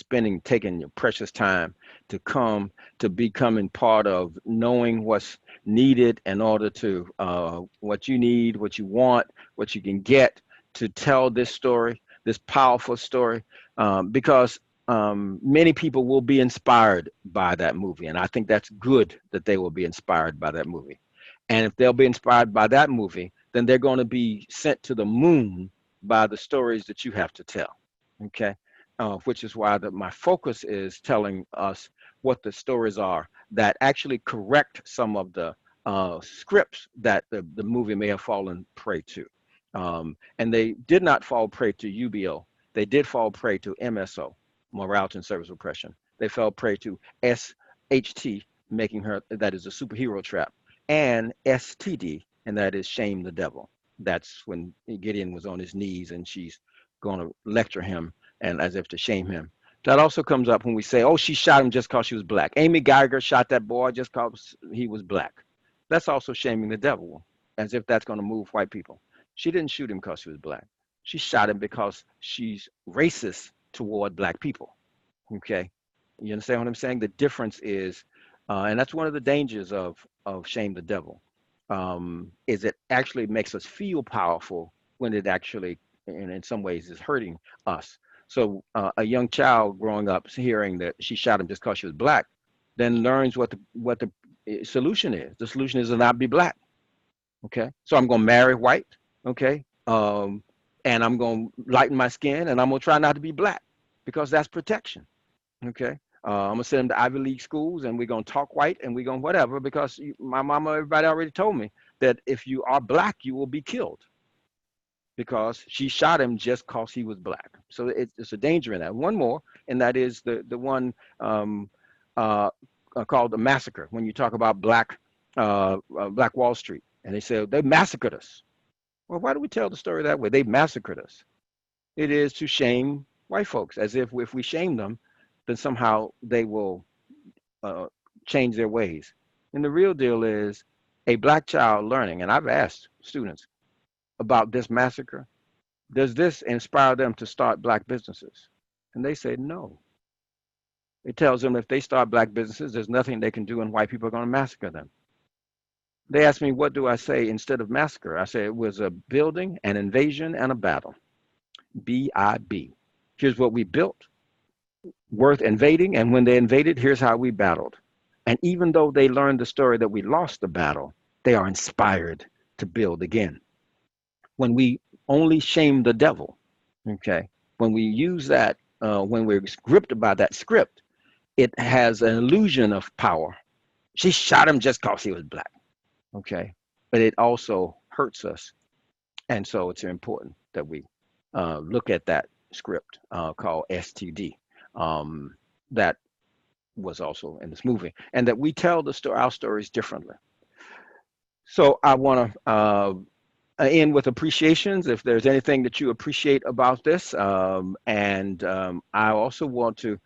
taking your precious time to come, to becoming part of knowing what's needed in order to, what you need, what you want, what you can get to tell this story, this powerful story, because many people will be inspired by that movie. And I think that's good that they will be inspired by that movie. And if they'll be inspired by that movie, then they're going to be sent to the moon by the stories that you have to tell. Okay. Which is why my focus is telling us what the stories are that actually correct some of the scripts that the movie may have fallen prey to. And they did not fall prey to UBO. They did fall prey to MSO, morality and service oppression. They fell prey to SHT, making her, that is a superhero trap, and STD, and that is shame the devil. That's when Gideon was on his knees and she's going to lecture him and as if to shame him. That also comes up when we say, oh, she shot him just because she was black. Amy Geiger shot that boy just because he was black. That's also shaming the devil, as if that's going to move white people. She didn't shoot him because he was black. She shot him because she's racist toward black people. Okay. You understand what I'm saying? The difference is, and that's one of the dangers of shame the devil, is it actually makes us feel powerful when it actually, and in some ways, is hurting us. So a young child growing up hearing that she shot him just because she was black, then learns what the solution is. The solution is to not be black. Okay, so I'm gonna marry white. Okay, and I'm gonna lighten my skin, and I'm gonna try not to be black because that's protection. Okay. I'm gonna send them to Ivy League schools, and we're gonna talk white, and we're gonna whatever, because my mama, everybody already told me that if you are black, you will be killed, because she shot him just because he was black. So it's a danger in that. One more, and that is the one called the massacre. When you talk about Black Wall Street, and they say they massacred us. Well, why do we tell the story that way? They massacred us. It is to shame white folks, as if we shame them, then somehow they will change their ways. And the real deal is a black child learning, and I've asked students about this massacre, does this inspire them to start black businesses? And they say no. It tells them if they start black businesses, there's nothing they can do, and white people are going to massacre them. They asked me, what do I say instead of massacre? I say it was a building, an invasion, and a battle. BIB. Here's what we built, worth invading, and when they invaded, here's how we battled. And even though they learned the story that we lost the battle, they are inspired to build again. When we only shame the devil, okay, when we use that, when we're gripped by that script, it has an illusion of power. She shot him just because he was black, okay, but it also hurts us. And so it's important that we look at that script called STD. That was also in this movie, and that we tell our stories differently. So I want to end with appreciations, if there's anything that you appreciate about this. I also want to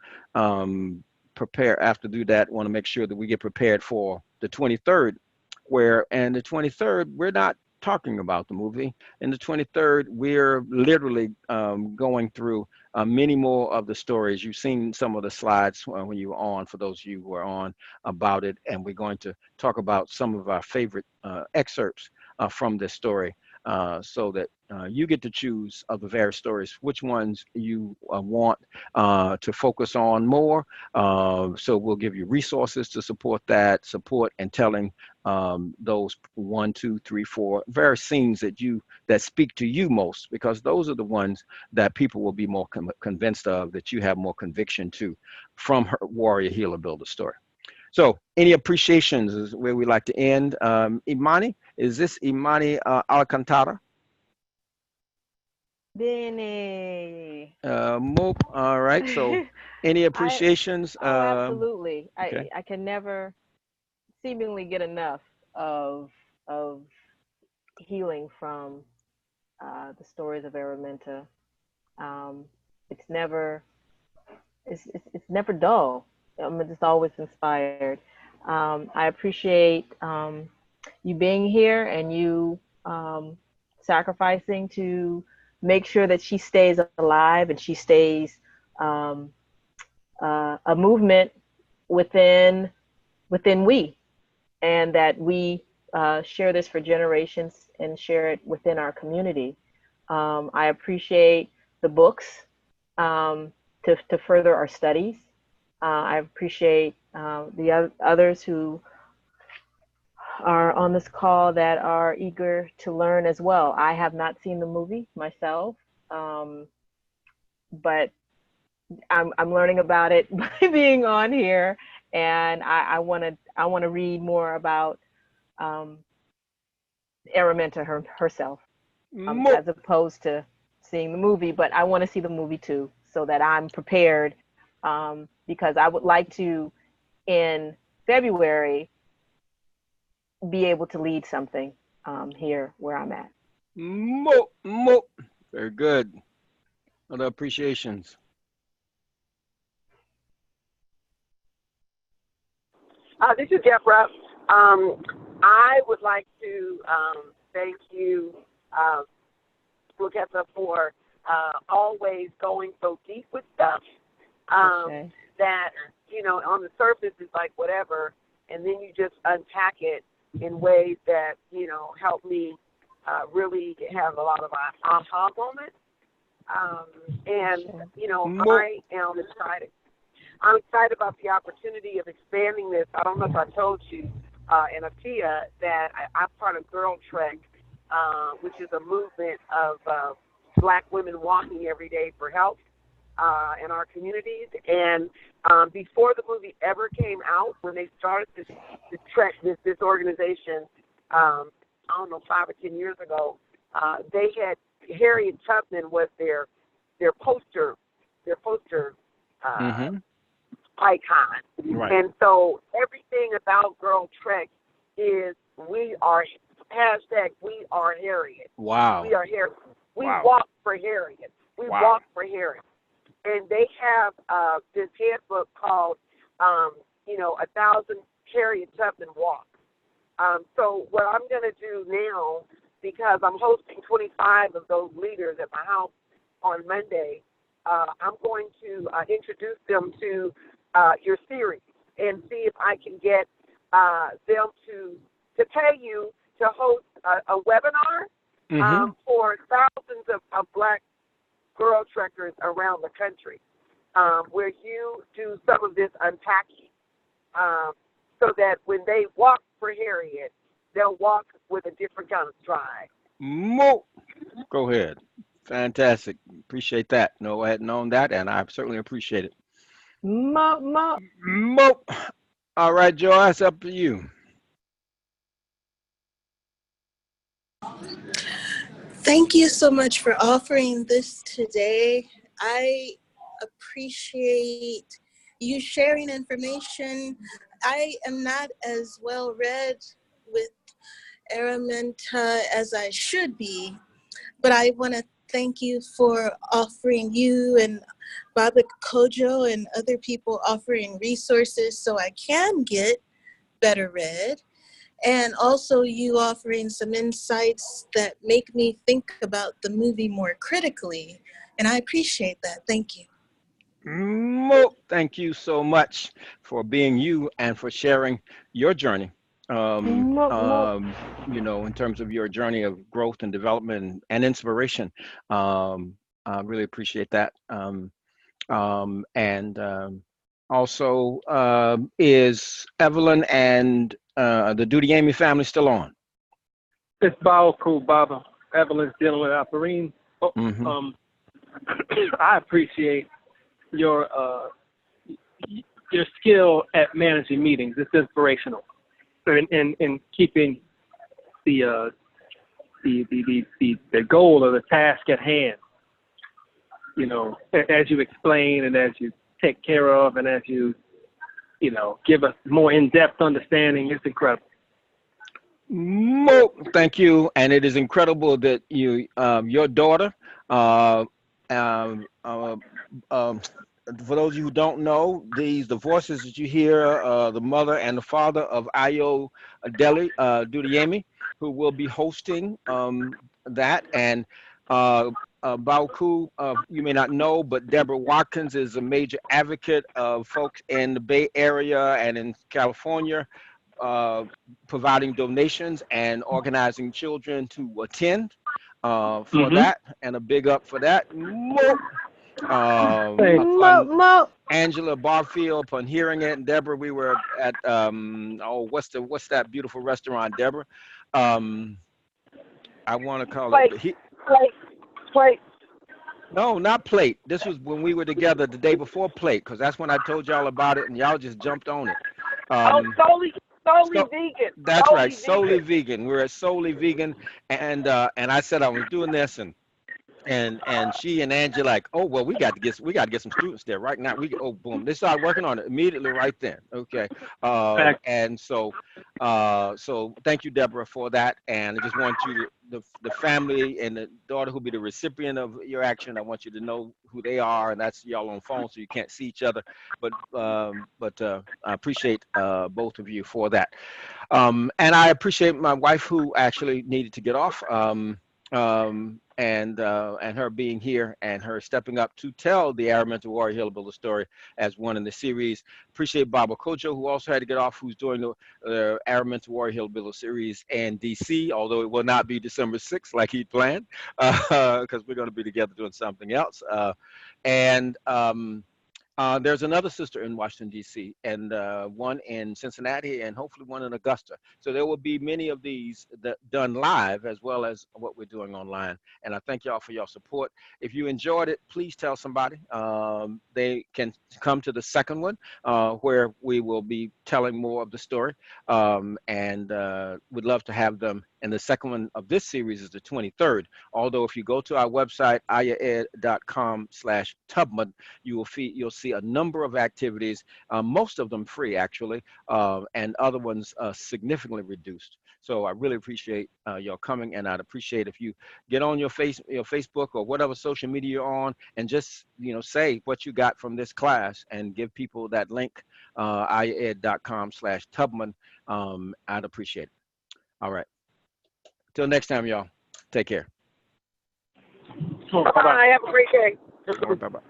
prepare, after do that, want to make sure that we get prepared for the 23rd, and the 23rd, we're not talking about the movie. And the 23rd, we're literally going through many more of the stories. You've seen some of the slides when you were on, for those of you who are on, about it. And we're going to talk about some of our favorite excerpts from this story, so that you get to choose of the various stories which ones you want to focus on more. So we'll give you resources to support that, support and telling those 1, 2, 3, 4 various scenes that speak to you most, because those are the ones that people will be more convinced of, that you have more conviction to, from her Warrior Healer Builder story. So any appreciations is where we like to end. Imani, is this Imani Alcantara? Bene. All right. So any appreciations? Absolutely. Okay. I can never seemingly get enough of healing from the stories of Araminta. It's never dull. I'm just always inspired. I appreciate you being here and you sacrificing to make sure that she stays alive and she stays a movement within we, and that we share this for generations and share it within our community. I appreciate the books to further our studies. I appreciate the others who are on this call that are eager to learn as well. I have not seen the movie myself, but I'm learning about it by being on here, and I want to read more about Araminta herself, as opposed to seeing the movie. But I want to see the movie too, so that I'm prepared, because I would like to, in February, be able to lead something here where I'm at. Very good. Other appreciations. This is Deborah. I would like to thank you, Wekesa, for always going so deep with stuff that, on the surface is like whatever, and then you just unpack it in ways that, help me really have a lot of aha moments. I am excited. I'm excited about the opportunity of expanding this. I don't know if I told you, and Afia, that I'm part of Girl Trek, which is a movement of Black women walking every day for help in our communities. And before the movie ever came out, when they started this organization, I don't know, 5 or 10 years ago, they had Harriet Tubman was their poster icon. Right. And so everything about Girl Trek is we are Harriet. Wow. We are Harriet. We Wow. walk for Harriet. We walk for Harriet. And they have this handbook called, 1,000 Harriet Tubman Walks. So what I'm going to do now, because I'm hosting 25 of those leaders at my house on Monday, I'm going to introduce them to your series and see if I can get them to pay you to host a webinar for thousands of Black girl trekkers around the country, where you do some of this unpacking, so that when they walk for Harriet, they'll walk with a different kind of stride. Go ahead. Fantastic. Appreciate that. No, I hadn't known that, and I certainly appreciate it. All right, Joy, it's up to you. Thank you so much for offering this today. I appreciate you sharing information. I am not as well read with Araminta as I should be, but I want to thank you for offering, you and Baba Kojo and other people offering resources so I can get better read. and also you offering some insights that make me think about the movie more critically. And I appreciate that. Thank you. Thank you so much for being you and for sharing your journey. In terms of your journey of growth and development and inspiration. I really appreciate that. And also, is Evelyn and the Dudiami family still on? It's Cool Baba. Evelyn's dealing with Alperine. I appreciate your skill at managing meetings. It's inspirational, in keeping the goal or the task at hand. As you explain and as you take care of and as you give us more in-depth understanding, it's incredible. Thank you, and it is incredible that you, your daughter, for those of you who don't know, the voices that you hear, the mother and the father of Ayo Deli Dudiemi, who will be hosting that. And Bauku, you may not know, but Deborah Watkins is a major advocate of folks in the Bay Area and in California, providing donations and organizing children to attend for that, and a big up for that. Angela Barfield, upon hearing it, and Deborah, we were at what's that beautiful restaurant, Deborah? I want to call it Plate. No, not Plate. This was when we were together the day before Plate, because that's when I told y'all about it, and y'all just jumped on it. Solely vegan. That's right, solely vegan. We're at solely vegan, and I said I was doing this, and she and Angie like, oh well, we got to get some students there right now. Boom, they started working on it immediately right then. Okay, and so thank you, Deborah, for that. And I just want you to, the family and the daughter who'll be the recipient of your action, I want you to know who they are, and that's y'all on phone, so you can't see each other. But I appreciate both of you for that. And I appreciate my wife, who actually needed to get off. And her being here and her stepping up to tell the Araminta Warrior Hillbilly story as one in the series. Appreciate Baba Kojo, who also had to get off, who's doing the Araminta Warrior Hillbilly series in DC, although it will not be December 6th like he planned, because we're going to be together doing something else. There's another sister in Washington, D.C., and one in Cincinnati, and hopefully one in Augusta. So there will be many of these done live, as well as what we're doing online. And I thank y'all for your support. If you enjoyed it, please tell somebody. They can come to the second one, where we will be telling more of the story. And we'd love to have them. And the second one of this series is the 23rd. Although if you go to our website, ayaed.com/Tubman, you'll see a number of activities, most of them free actually, and other ones significantly reduced. So I really appreciate your coming, and I'd appreciate if you get on your Facebook or whatever social media you're on, and just say what you got from this class and give people that link, ayaed.com/Tubman. I'd appreciate it. All right. Till next time, y'all. Take care. Bye. Have a great day. All right, bye-bye.